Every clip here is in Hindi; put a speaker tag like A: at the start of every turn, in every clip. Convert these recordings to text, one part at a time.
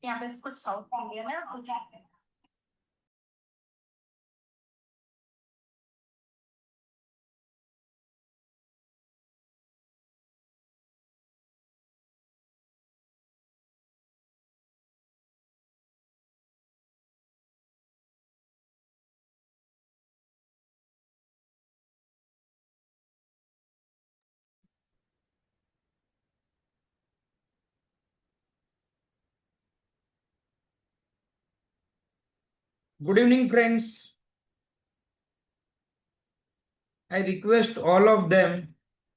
A: यहाँ पे कुछ साउथ इंडियन है कुछ
B: Good evening, friends. I request all of them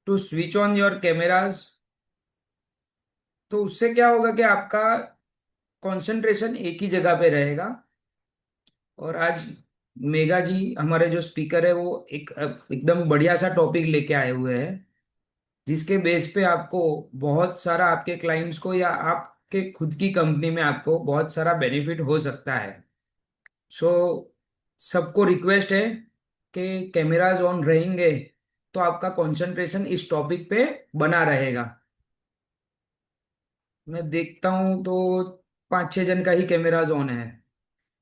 B: to switch on your cameras. तो उससे क्या होगा कि आपका कंसंट्रेशन एक ही जगह पे रहेगा। और आज मेगा जी हमारे जो स्पीकर है वो एकदम बढ़िया सा टॉपिक लेके आए हुए हैं, जिसके बेस पे आपको बहुत सारा आपके क्लाइंट्स को या आपके खुद की कंपनी में आपको बहुत सारा बेनिफिट हो सकता है। सो सबको रिक्वेस्ट है कि कैमराज ऑन रहेंगे तो आपका कंसंट्रेशन इस टॉपिक पे बना रहेगा। मैं देखता हूँ तो 5-6 जन का ही कैमराज ऑन है।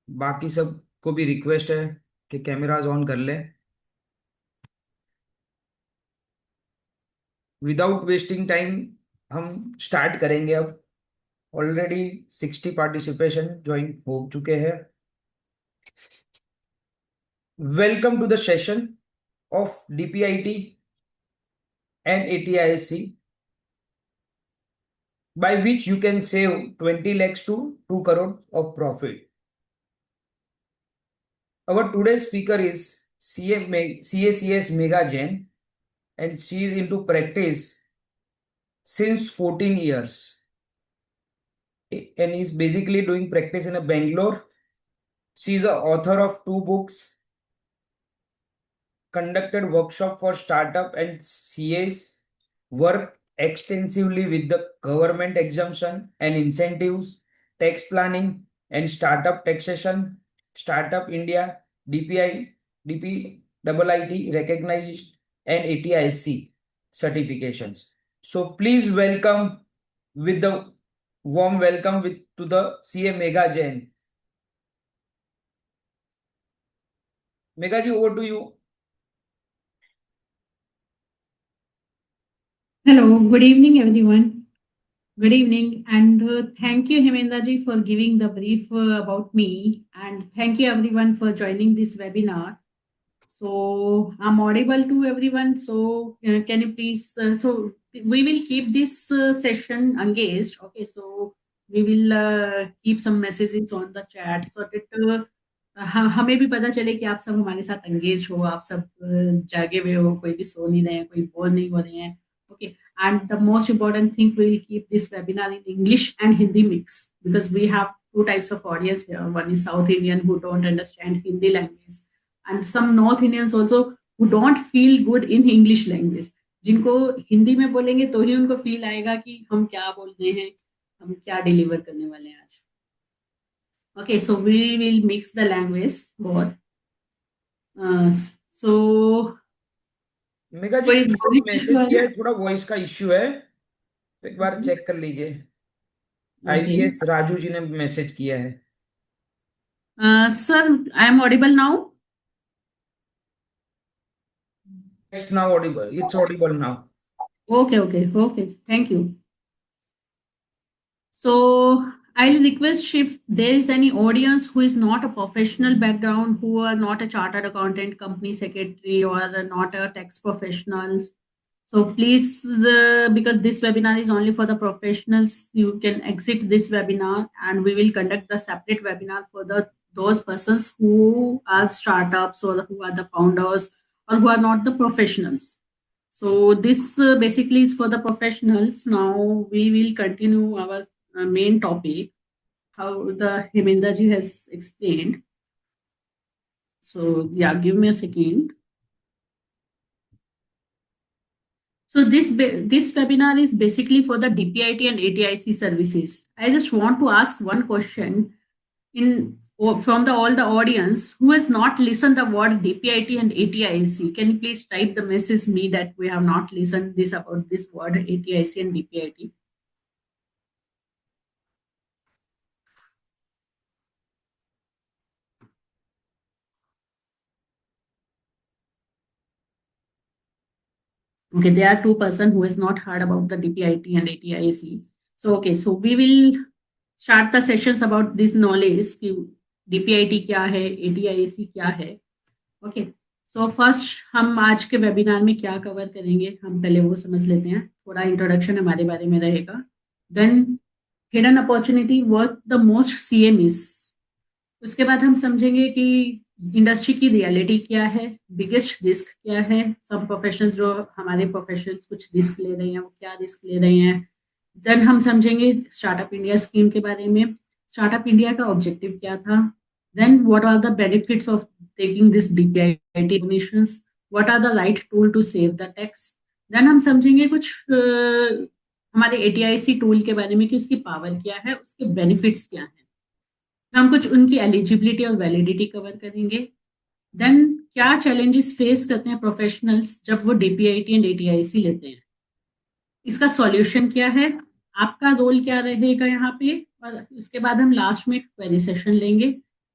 B: बाकी सबको भी रिक्वेस्ट है कि कैमराज ऑन कर ले। विदाउट वेस्टिंग टाइम हम स्टार्ट करेंगे अब। ऑलरेडी 60 पार्टिसिपेशन ज्वाइन हो चुके हैं। Welcome to the session of DPIT and ATISC, by which you can save 20 lakhs to 2 crore of profit. Our today's speaker is CACS Mega Jain, and she is into practice since 14 years and is basically doing practice in a Bangalore. She is a author of 2 books, conducted workshop for startup and CAs, worked extensively with the government exemption and incentives, tax planning and startup taxation, Startup India, DPI, DPIIT recognized and ATIC certifications. So please welcome with the warm welcome to the CA Mega Jain. Mega ji, over to you.
C: Hello, good evening, everyone. Good evening, and thank you, Hemendra ji, for giving the brief about me, and thank you, everyone, for joining this webinar. So, I'm audible to everyone. So, can you please? So, we will keep this session engaged. Okay, so we will keep some messages on the chat so that हमें भी पता चले कि आप सब हमारे साथ एंगेज हो, आप सब जागे हुए हो, कोई भी सो नहीं रहे हैं, कोई बोर नहीं हो रहे हैं. Okay, and the most important thing, we will keep this webinar in English and Hindi mix because we have two types of audience here. One is South Indian who don't understand Hindi language, and some North Indians also who don't feel good in English language. जिनको हिंदी में बोलेंगे तो ही उनको फील आएगा कि हम क्या बोल रहे हैं, हम क्या डिलीवर करने वाले हैं आज. Okay, so we will mix the language both. So
B: Megha ji
C: कोई
B: किसी ने
C: voice issue
B: मैसेज
C: है
B: किया
C: ना?
B: है, थोड़ा वॉइस का इश्यू है, तो एक बार चेक कर लीजिए।
C: Okay.
B: आईवीएस राजू जी ने मैसेज किया है।
C: Sir, I am audible now.
B: It's now Audible, it's Audible now.
C: Okay. Thank you. So I'll request if there is any audience who is not a professional background, who are not a chartered accountant, company secretary, or are not a tax professionals. So please, because this webinar is only for the professionals, you can exit this webinar, and we will conduct the separate webinar for those persons who are startups or who are the founders or who are not the professionals. So this basically is for the professionals. Now we will continue our main topic, how the Hemendra ji has explained. So yeah, give me a second. So this webinar is basically for the DPIT and ATIC services. I just want to ask one question from all the audience who has not listened the word DPIT and ATIC. Can you please type the message me that we have not listened this about this word ATIC and DPIT? Okay, there are two person who has not heard about the DPIT and ATIAC. So okay, so we will start the sessions about this knowledge कि DPIT क्या है, ATIAC क्या है. Okay, so first हम आज के वेबिनार में क्या कवर करेंगे हम पहले वो समझ लेते हैं. थोड़ा इंट्रोडक्शन हमारे बारे में रहेगा. Then hidden opportunity what the most CM is. उसके बाद हम समझेंगे कि इंडस्ट्री की रियलिटी क्या है, बिगेस्ट रिस्क क्या है. सब प्रोफेशनल्स जो हमारे प्रोफेशनल्स कुछ रिस्क ले रहे हैं वो क्या रिस्क ले रहे हैं. देन हम समझेंगे स्टार्टअप इंडिया स्कीम के बारे में. स्टार्टअप इंडिया का ऑब्जेक्टिव क्या था. Then what are the benefits of taking this DPIT missions. What are the right tool to save the tax. Then हम समझेंगे कुछ हमारे ATIC टूल के बारे में कि उसकी पावर क्या है, उसके बेनिफिट्स क्या हैं. हम कुछ उनकी एलिजिबिलिटी और वैलिडिटी कवर करेंगे. देन क्या चैलेंजेस फेस करते हैं प्रोफेशनल्स जब वो DPIT एंड ATIC लेते हैं, इसका सॉल्यूशन क्या है, आपका रोल क्या रहेगा यहाँ पे. और उसके बाद हम लास्ट में एक क्वेरी सेशन लेंगे.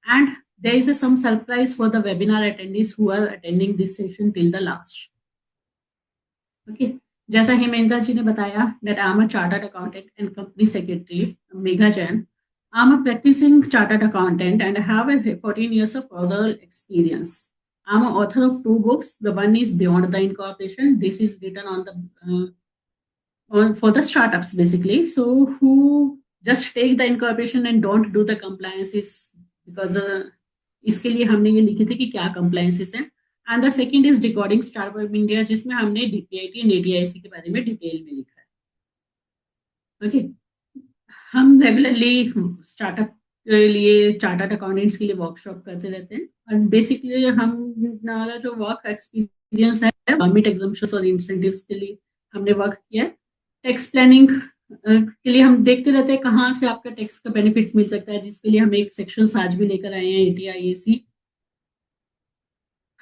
C: And there is some surprise for the webinar attendees who are attending this session till the last. Okay, जैसा हेमेंद्र जी ने बताया that I am a chartered accountant and company secretary Megha Jain. I'm a practicing chartered accountant and I have a 14 years of overall experience. I'm an author of two books. The one is Beyond the Incorporation. This is written on for the startups basically. So who just take the incorporation and don't do the compliances because इसके लिए हमने ये लिखी थी कि क्या compliances हैं. And the second is Decoding Startup India जिसमें हमने DPIT and ATIC के बारे में डिटेल में लिखा है. Okay. हम रेगुलरली स्टार्टअप के लिए चार्टर्ड अकाउंटेंट्स के लिए वर्कशॉप करते रहते हैं. और बेसिकली हमारा जो वर्क एक्सपीरियंस है परमिट एग्जम्पशंस और इंसेंटिव्स के लिए हमने वर्क किया है. टैक्स प्लानिंग के लिए हम देखते रहते हैं कहाँ से आपका टैक्स का बेनिफिट्स मिल सकता है, जिसके लिए हम एक सेक्शन आज भी लेकर आए हैं ATIAC.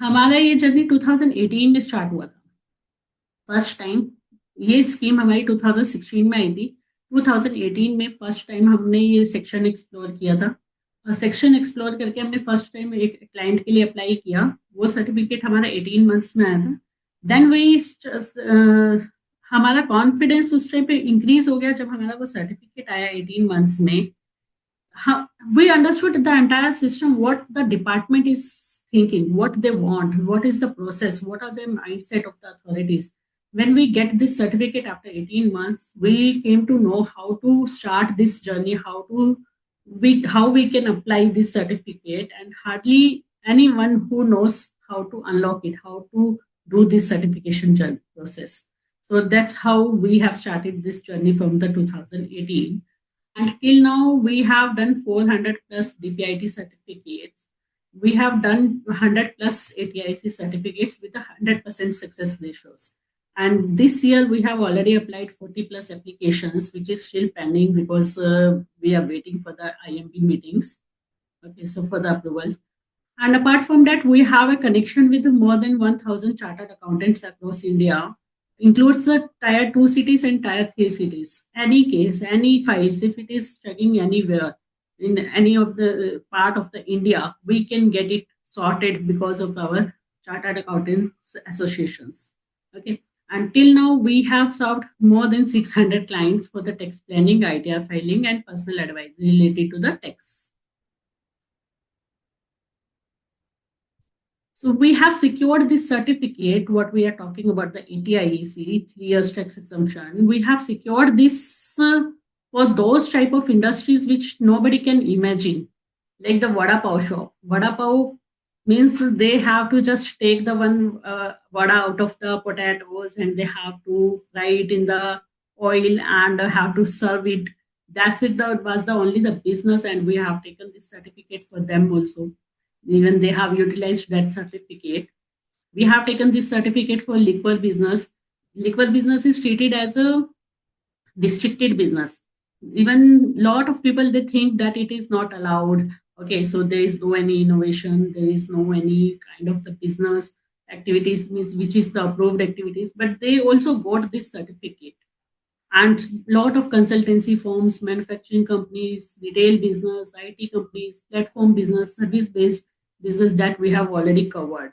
C: हमारा ये जर्नी 2018 में स्टार्ट हुआ था फर्स्ट टाइम. ये स्कीम हमारी 2016 में आई थी. 2018 में फर्स्ट टाइम हमने ये सेक्शन एक्सप्लोर किया था. और सेक्शन एक्सप्लोर करके हमने फर्स्ट टाइम एक क्लाइंट के लिए अप्लाई किया. वो सर्टिफिकेट हमारा 18 मंथ्स में आया था. देन वही हमारा कॉन्फिडेंस उस टाइम पे इंक्रीज हो गया जब हमारा वो सर्टिफिकेट आया 18 मंथ्स में. We understood the entire system, what the department is thinking, what they want, what is the process, what are the mindset of the authorities. When we get this certificate after 18 months, we came to know how to start this journey, how we can apply this certificate, and hardly anyone who knows how to unlock it, how to do this certification journey process. So that's how we have started this journey from the 2018. And till now, we have done 400 plus DPIT certificates. We have done 100 plus ATIC certificates with 100% success ratios. And this year, we have already applied 40 plus applications, which is still pending because we are waiting for the IMB meetings. Okay, so for the approvals. And apart from that, we have a connection with more than 1,000 chartered accountants across India. Includes the tier 2 cities and tier 3 cities. Any case, any files, if it is studying anywhere in any of the part of the India, we can get it sorted because of our chartered accountants associations. Okay. Until now, we have served more than 600 clients for the tax planning, idea filing, and personal advice related to the tax. So we have secured this certificate, what we are talking about, the ATIAC, 3 years tax exemption. We have secured this for those type of industries which nobody can imagine, like the vada pav shop. Vada pav means they have to just take the one vada out of the potatoes and they have to fry it in the oil and have to serve it. That's it. That was only the business, and we have taken this certificate for them also. Even they have utilized that certificate. We have taken this certificate for liquor business. Liquor business is treated as a restricted business. Even lot of people, they think that it is not allowed. Okay, so there is no any innovation, there is no any kind of the business activities which is the approved activities, but they also got this certificate. And lot of consultancy firms, manufacturing companies, retail business, IT companies, platform business, service-based business that we have already covered.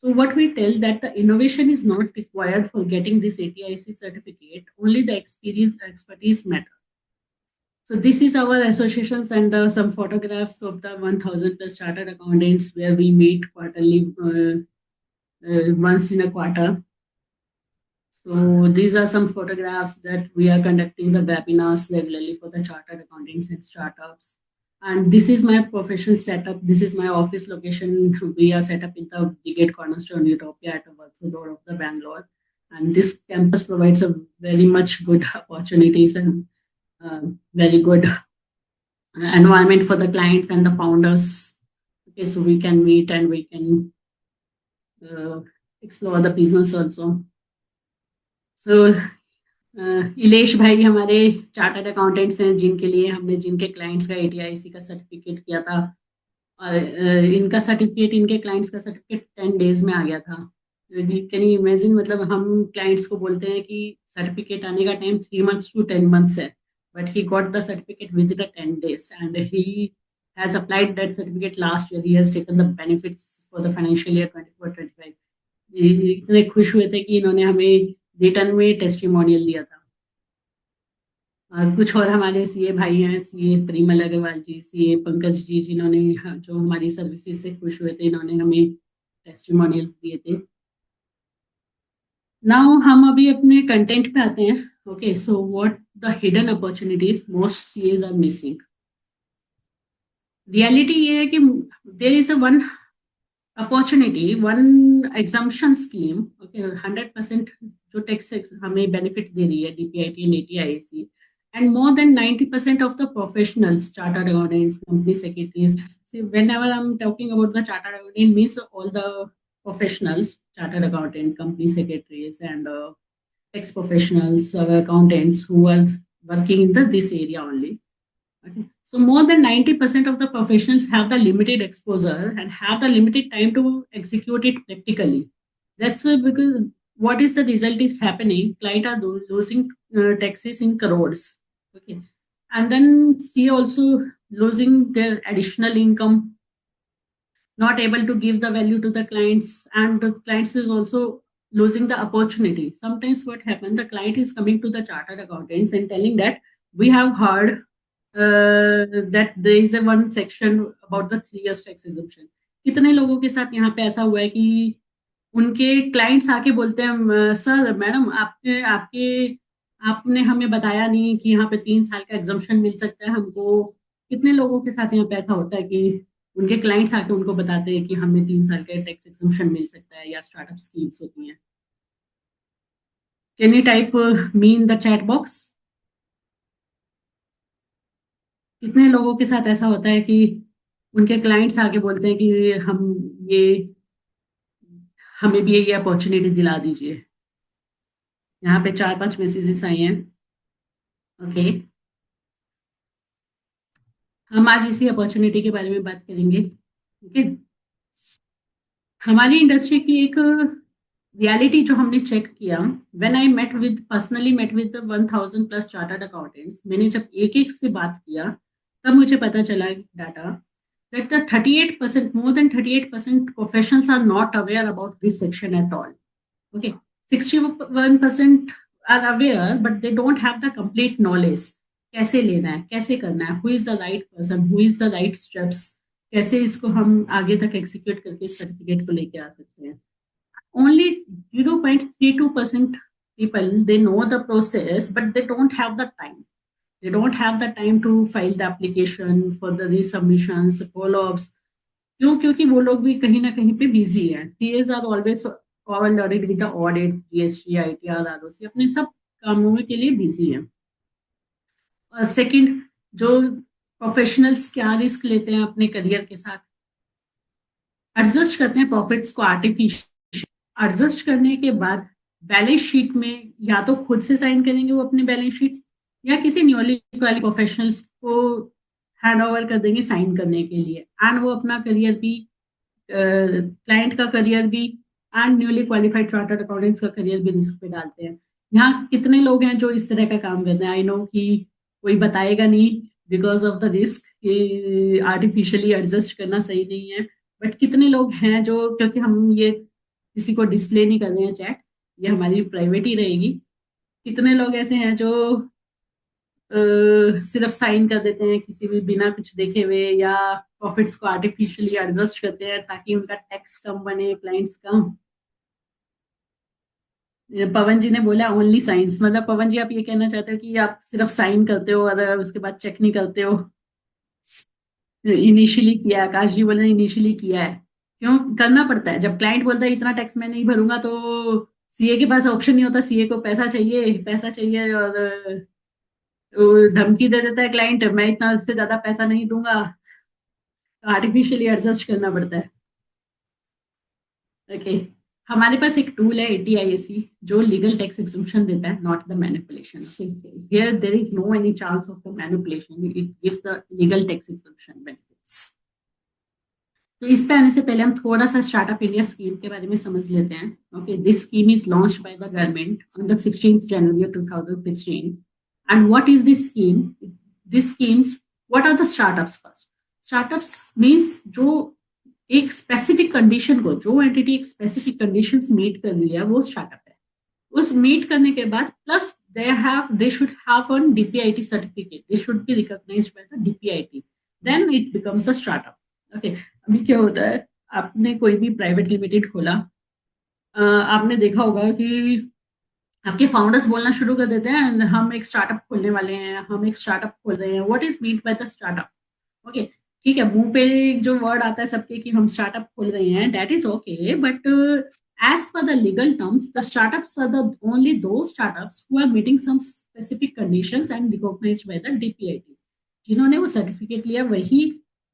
C: So what we tell that the innovation is not required for getting this ATIC certificate, only the experience expertise matter. So this is our associations and some photographs of the 1000 plus chartered accountants where we meet quarterly, once in a quarter. So these are some photographs that we are conducting the webinars regularly for the chartered accountants and startups. And this is my professional setup. This is my office location. We are set up in the Brigade Cornerstone Utopia at the Varthur Road of the Bangalore. And this campus provides a very much good opportunities and very good environment for the clients and the founders. Okay, so we can meet and we can explore the business also. So Ilesh भाई हमारे चार्टर्ड अकाउंटेंट्स हैं जिनके लिए हमने जिनके क्लाइंट्स का ATIC का सर्टिफिकेट किया था और इनका सर्टिफिकेट इनके क्लाइंट्स का सर्टिफिकेट 10 डेज में आ गया था. कैन यू इमेजिन, मतलब हम क्लाइंट्स को बोलते हैं कि सर्टिफिकेट आने का टाइम 3 months to 10 months है, but he got the certificate within the 10 days and he has applied that certificate last year. He has taken the benefits for the financial year 24-25. इतने खुश हुए थे कि इन्होंने हमें रिटर्न में टेस्टिमोनियल दिया था. और कुछ और हमारे सीए भाई हैं, सीए परिमल अग्रवाल जी, सीए पंकज जी, जिन्होंने जो हमारी सर्विसेज से खुश हुए थे, इन्होंने हमें टेस्टिमोनियल्स दिए थे. नाउ हम अभी अपने कंटेंट पे आते हैं. Okay, so what the hidden opportunities most CAs are missing. Reality ये है कि there is a one opportunity, one exemption scheme. Okay, 100% जो टैक्स हमें बेनिफिट दे रही है DPIT and ATIC, and more than 90% of the professionals, chartered accountants, company secretaries. See, whenever I'm talking about the chartered accountant, means all the professionals, chartered accountant, company secretaries, and tax professionals, accountants who are working in this area only. Okay. So more than 90% of the professionals have the limited exposure and have the limited time to execute it practically. That's why, because what is the result is happening, clients are losing taxes in crores. Okay. And then see also losing their additional income, not able to give the value to the clients, and the clients is also losing the opportunity. Sometimes what happens, the client is coming to the chartered accountants and telling that we have heard that there is a one section about the 3 years tax exemption. कितने लोगों के साथ यहाँ पे ऐसा हुआ है कि उनके क्लाइंट्स आके बोलते हैं, सर मैडम आपने हमें बताया नहीं कि यहाँ पे 3 साल का एग्जम्पशन मिल सकता है हमको. कितने लोगों के साथ यहाँ पे ऐसा होता है कि उनके क्लाइंट्स आके उनको बताते हैं कि हमें 3 साल का टैक्स एग्जम्पशन मिल सकता है या स्टार्टअप स्कीम्स होती हैं. Can you type me in the chat box? कितने लोगों के साथ ऐसा होता है कि उनके क्लाइंट्स आके बोलते हैं कि हमें भी ये अपॉर्चुनिटी दिला दीजिए. यहाँ पे 4-5 मैसेजेस आए हैं. ओके, हम आज इसी अपॉर्चुनिटी के बारे में बात करेंगे. ओके, हमारी इंडस्ट्री की एक रियलिटी जो हमने चेक किया, when I personally met with 1000 plus chartered accountants, मैंने जब एक से बात किया तब मुझे पता चला data that the 38%, more than 38% professionals are not aware about this section at all. Okay, 61% are aware, but they don't have the complete knowledge. कैसे लेना है, कैसे करना है, who is the right person, who is the right steps, कैसे इसको हम आगे तक execute करके सर्टिफिकेट को लेके आ सकते हैं. Only 0.32% people, they know the process, but they don't have the time. They don't have the time to file the application for the resubmissions, follow-ups. क्यों? क्योंकि वो लोग भी कहीं ना कहीं पे बिजी हैं. TAs are always already with the audits, GST, ITR, ROC, अपने सब कामों के लिए बिजी हैं. और सेकंड, जो प्रोफेशनल्स क्या रिस्क लेते हैं अपने करियर के साथ, एडजस्ट करते हैं प्रॉफिट्स को आर्टिफिशियल. एडजस्ट करने के बाद बैलेंस शीट में या तो खुद से साइन करेंगे वो अपने बैलेंस शीट, या किसी न्यूली क्वालिफाइड प्रोफेशनल्स को हैंड ओवर कर देंगे साइन करने के लिए. एंड वो अपना करियर भी, क्लाइंट का करियर भी, and newly qualified chartered accountants का करियर भी रिस्क पे डालते हैं. यहाँ कितने लोग हैं जो इस तरह का काम करते हैं? आई नो कि कोई बताएगा नहीं because of the risk, artificially adjust करना सही नहीं है. बट कितने लोग हैं जो, क्योंकि हम ये किसी को डिस्प्ले नहीं कर रहे हैं चैट, ये हमारी प्राइवेट ही रहेगी। कितने लोग ऐसे हैं जो सिर्फ साइन कर देते हैं किसी भी बिना कुछ देखे हुए, या प्रॉफिट्स को आर्टिफिशियली एडजस्ट करते हैं ताकि उनका टैक्स कम बने, क्लाइंट्स कम। पवन जी ने बोला ओनली साइंस, मतलब पवन जी आप ये कहना चाहते हो कि आप सिर्फ साइन करते हो और उसके बाद चेक नहीं करते हो? इनिशियली किया, आकाश जी बोले इनिशियली किया है। क्यों करना पड़ता है? जब क्लाइंट बोलता है इतना टैक्स मैं नहीं भरूंगा, तो सीए के पास ऑप्शन नहीं होता, सीए को पैसा चाहिए, पैसा चाहिए, और वो धमकी दे देता है क्लाइंट, मैं इतना इससे ज्यादा पैसा नहीं दूंगा, तो आर्टिफिशियली एडजस्ट करना पड़ता है। ओके, हमारे पास एक टूल है ATISC जो लीगल टैक्स एग्जम्पशन देता है, not the manipulation. Here there is no any chance of the manipulation, it gives the legal tax exemption benefits. तो इस पे आने से पहले हम थोड़ा सा स्टार्टअप इंडिया स्कीम के बारे में समझ लेते हैं। Okay, this scheme is launched by the government on the 16th January 2016। And what is this scheme? This schemes, what are the startups? First, startups means जो एक स्पेसिफिक कंडीशन को, जो एंटिटी एक स्पेसिफिक कंडीशंस मीट कर रही है वो स्टार्टअप है। उस मीट करने के बाद plus they should have one DPIT certificate, they should be recognised by the DPIT, then it becomes a startup. Okay, अभी क्या होता है, आपने कोई भी प्राइवेट लिमिटेड खोला, आपने देखा होगा कि आपके फाउंडर्स बोलना शुरू कर देते हैं हम एक स्टार्टअप खोलने वाले हैं, हम एक स्टार्टअप खोल रहे हैं। What is mean by the startup? Okay, ठीक है, मुंह पे जो वर्ड आता है सबके कि हम स्टार्टअप खोल रहे हैं, that is okay, but as per the legal terms, the startups are the only those startups who are meeting some specific conditions and recognized by the DPIT। जिन्होंने वो सर्टिफिकेट लिया वही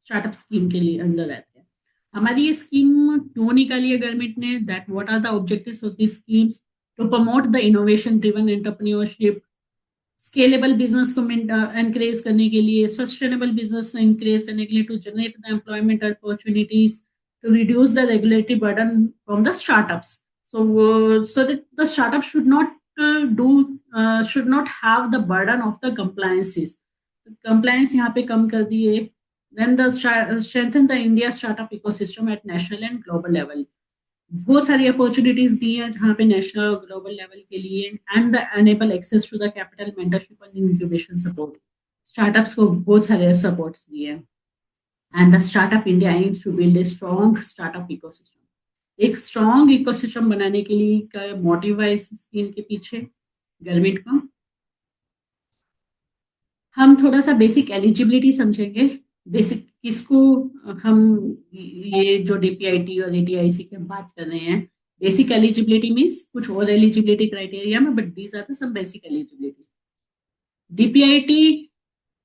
C: स्टार्टअप स्कीम के लिए अंदर आते हैं। हमारी ये स्कीम क्यों निकाली है गवर्नमेंट ने? That what are the objectives of this schemes? To promote the innovation driven entrepreneurship, scalable business को एनकरेज करने के लिए, सस्टेनेबल बिजनेस एनकरेज करने के लिए, to generate the employment opportunities, to reduce the regulatory burden from the startups. So that the startup should not have the burden of the compliances. Compliance यहाँ पे कम कर दिए। Then the strengthen the India startup ecosystem at national and global level. बहुत सारी अपॉर्चुनिटीज दी हैं जहाँ पे नेशनल और ग्लोबल लेवल के लिए, and the enable access to the capital, mentorship and incubation support. Startups को बहुत सारे सपोर्ट्स दिए हैं। And the Startup India aims to build a strong startup ecosystem. एक स्ट्रॉन्ग इकोसिस्टम बनाने के लिए का मोटिव है इस स्कीम के पीछे गवर्नमेंट का। हम थोड़ा सा बेसिक एलिजिबिलिटी समझेंगे। बेसिक किसको हम ये जो DPIT और ATIC की बात कर रहे हैं, बेसिक एलिजिबिलिटी मीन्स कुछ और एलिजिबिलिटी क्राइटेरिया में, but these are the some basic eligibility. DPIT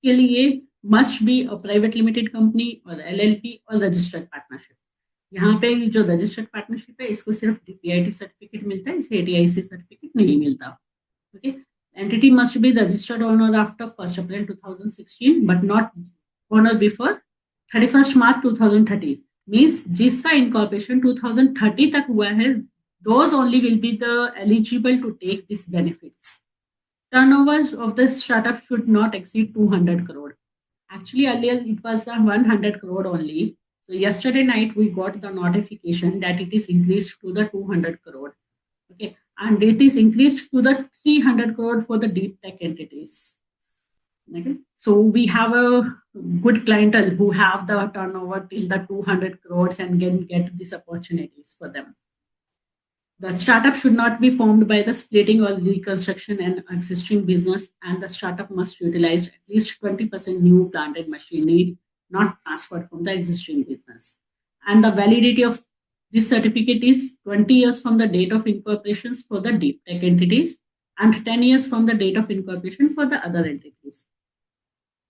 C: के लिए must be a private limited company और LLP और registered partnership। यहाँ पे जो रजिस्टर्ड पार्टनरशिप है इसको सिर्फ DPIT सर्टिफिकेट मिलता है, इसे ATIC सर्टिफिकेट नहीं मिलता। Okay, entity must be registered on or after 1 April 2016 but not on or before 31 March 2030। Means जिसका इनकॉर्पोरेशन 2030 तक हुआ है, those only will be the eligible to take these benefits. Turnover of the startup should not exceed 200 crore. Actually, earlier it was the 100 crore only. So yesterday night we got the notification that it is increased to the 200 crore. Okay, and it is increased to the 300 crore for the deep tech entities. Okay, so we have a good clientele who have the turnover till the 200 crores and can get these opportunities for them. The startup should not be formed by the splitting or reconstruction and existing business, and the startup must utilize at least 20% new plant and machinery, not transferred from the existing business. And the validity of this certificate is 20 years from the date of incorporation for the deep tech entities and 10 years from the date of incorporation for the other entities.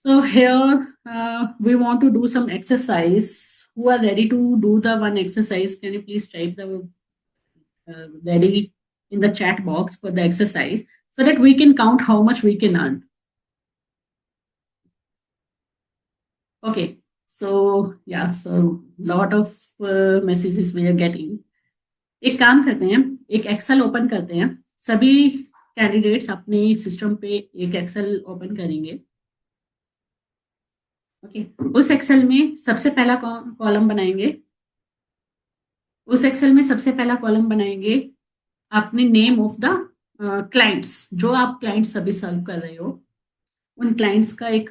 C: So here we want to do some exercise. Who are ready to do the one exercise? Can you please type the ready in the chat box for the exercise so that we can count how much we can earn. Okay, so yeah, so lot of messages we are getting. एक काम करते हैं, एक एक्सेल ओपन करते हैं, सभी कैंडिडेट्स अपने सिस्टम पे एक एक्सेल ओपन करेंगे। ओके, उस एक्सेल में सबसे पहला कॉलम बनाएंगे, उस एक्सेल में सबसे पहला कॉलम बनाएंगे अपने नेम ऑफ द क्लाइंट्स, जो आप क्लाइंट्स अभी सर्व कर रहे हो उन क्लाइंट्स का एक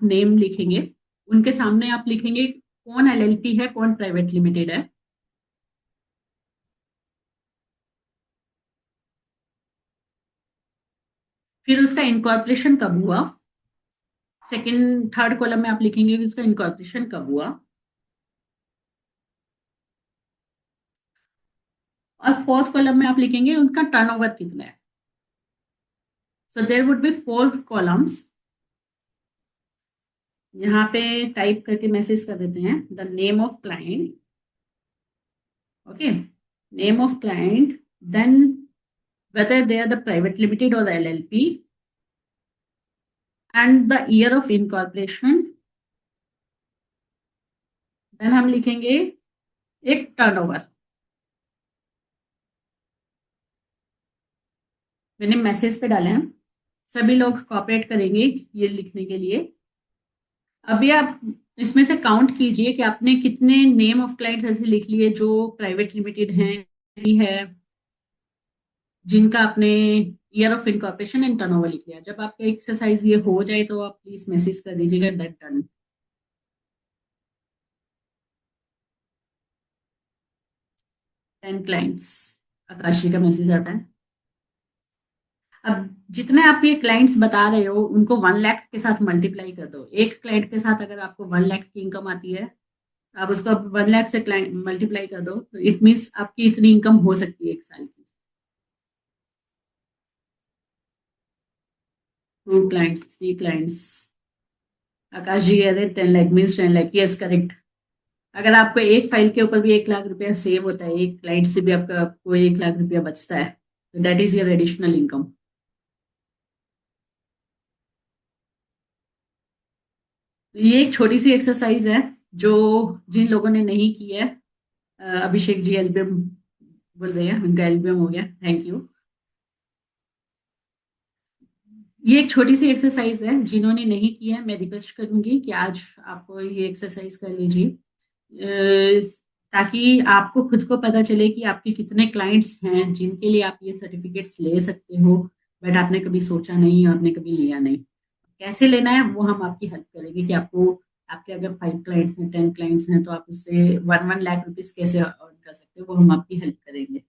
C: नेम लिखेंगे। उनके सामने आप लिखेंगे कौन एलएलपी है, कौन प्राइवेट लिमिटेड है। फिर उसका इनकॉर्पोरेशन कब हुआ, सेकंड थर्ड कॉलम में आप लिखेंगे कि उसका इनकॉर्पोरेशन कब हुआ। और फोर्थ कॉलम में आप लिखेंगे उनका टर्नओवर कितना है। So there would be 4 columns. यहाँ पे टाइप करके मैसेज कर देते हैं the name of client, okay, name of client, then whether they are the private limited or the LLP, and the year of incorporation। Then हम लिखेंगे एक टर्नओवर। मैंने मैसेज पे डाला है, सभी लोग कॉपरेट करेंगे ये लिखने के लिए। अभी आप इसमें से काउंट कीजिए कि आपने कितने नेम ऑफ क्लाइंट्स ऐसे लिख लिए जो प्राइवेट लिमिटेड हैं, भी है, जिनका आपने year of incorporation and turnover लिख लिया। जब आपका एक्सरसाइज ये हो जाए तो आप प्लीज मैसेज कर दीजिएगा दैट डन। टेन क्लाइंट्स, आकाश जी का मैसेज आता है। अब जितने आप ये क्लाइंट्स बता रहे हो उनको 1 लाख के साथ मल्टीप्लाई कर दो। एक क्लाइंट के साथ अगर आपको 1 लाख की इनकम आती है, आप उसको 1 लाख से क्लाइंट मल्टीप्लाई कर दो, तो इट मीन्स आपकी इतनी इनकम हो सकती है 1 साल की। 2 क्लाइंट्स, 3 क्लाइंट्स, आकाश जी अरे 10 lakh means 10 lakh, yes correct. अगर आपको एक फाइल के ऊपर भी 1 लाख रुपया सेव होता है, एक क्लाइंट से भी आपको 1 लाख रुपया बचता है, तो that is your additional income. ये एक छोटी सी एक्सरसाइज है जो जिन लोगों ने नहीं की है, अभिषेक जी एल्बम बोल रहे हैं, उनका एल्बम हो गया, थैंक यू। ये एक छोटी सी एक्सरसाइज है, जिन्होंने नहीं की है मैं रिक्वेस्ट करूंगी कि आज आप ये एक्सरसाइज कर लीजिए, ताकि आपको खुद को पता चले कि आपके कितने क्लाइंट्स हैं जिनके लिए आप ये सर्टिफिकेट्स ले सकते हो, बट आपने कभी सोचा नहीं और आपने कभी लिया नहीं। कैसे लेना है वो हम आपकी हेल्प करेंगे कि आपको, आपके अगर 5 क्लाइंट्स हैं, 10 क्लाइंट्स हैं, तो आप उससे 1 लाख रुपीज कैसे अर्न कर सकते हो, वो हम आपकी हेल्प करेंगे।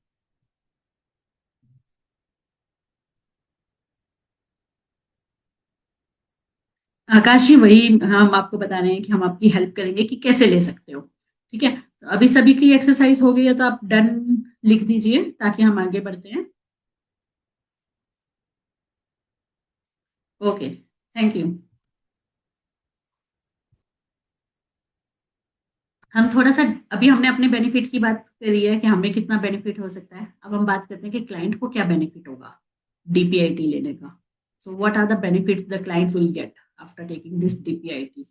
C: आकाश जी वही हम आपको बता रहे हैं कि हम आपकी हेल्प करेंगे कि कैसे ले सकते हो। ठीक है, तो अभी सभी की एक्सरसाइज हो गई है तो आप डन लिख दीजिए ताकि हम आगे बढ़ते हैं। Okay, thank you. हम थोड़ा सा, अभी हमने अपने बेनिफिट की बात करी है कि हमें कितना बेनिफिट हो सकता है, अब हम बात करते हैं कि क्लाइंट को क्या बेनिफिट होगा डीपीआईटी लेने का। So what are the benefits the client will get after taking this DPIT.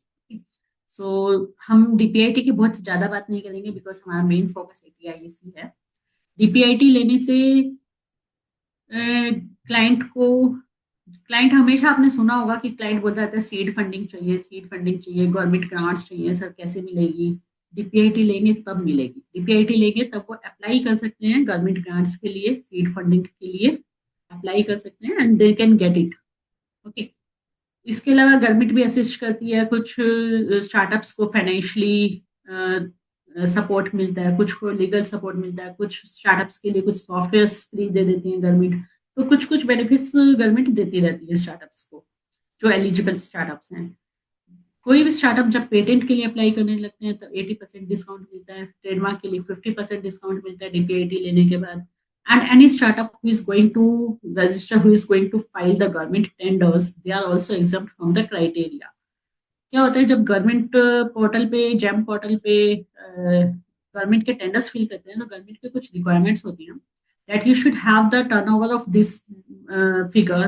C: So हम डीपीआईटी की बहुत ज़्यादा बात नहीं करेंगे बिकॉज हमारा मेन फोकस एटीआईएसी है। डीपीआईटी लेने से क्लाइंट हमेशा आपने सुना होगा कि क्लाइंट बोलता रहता है सीड फंडिंग चाहिए, सीड फंडिंग चाहिए, गवर्नमेंट ग्रांट्स चाहिए, सर कैसे मिलेगी। डीपीआईटी लेंगे तब मिलेगी, डीपीआईटी लेंगे तब वो अप्लाई कर सकते हैं गवर्नमेंट ग्रांट्स के लिए, सीड फंडिंग के लिए अप्लाई कर सकते हैं and they can get it. Okay, इसके अलावा गवर्नमेंट भी असिस्ट करती है, कुछ स्टार्टअप्स को फाइनेंशियली सपोर्ट मिलता है, कुछ को लीगल सपोर्ट मिलता है, कुछ स्टार्टअप्स के लिए कुछ सॉफ्टवेयर फ्री दे देती है गवर्नमेंट। तो कुछ कुछ बेनिफिट्स गवर्नमेंट देती रहती है स्टार्टअप्स को, जो एलिजिबल स्टार्टअप्स हैं। कोई भी स्टार्टअप जब पेटेंट के लिए अप्लाई करने लगते हैं तो 80% डिस्काउंट मिलता है, ट्रेडमार्क के लिए 50% डिस्काउंट मिलता है डीपीआईटी लेने के बाद। And any startup who is going to register, who is going to file the government tenders, they are also exempt from the criteria। क्या होता है जब गवर्नमेंट पोर्टल पे, जेम पोर्टल पे गवर्नमेंट के टेंडर्स फिल करते हैं तो गवर्नमेंट के कुछ रिक्वायरमेंट्स होती हैं that you should have the turnover of this figure,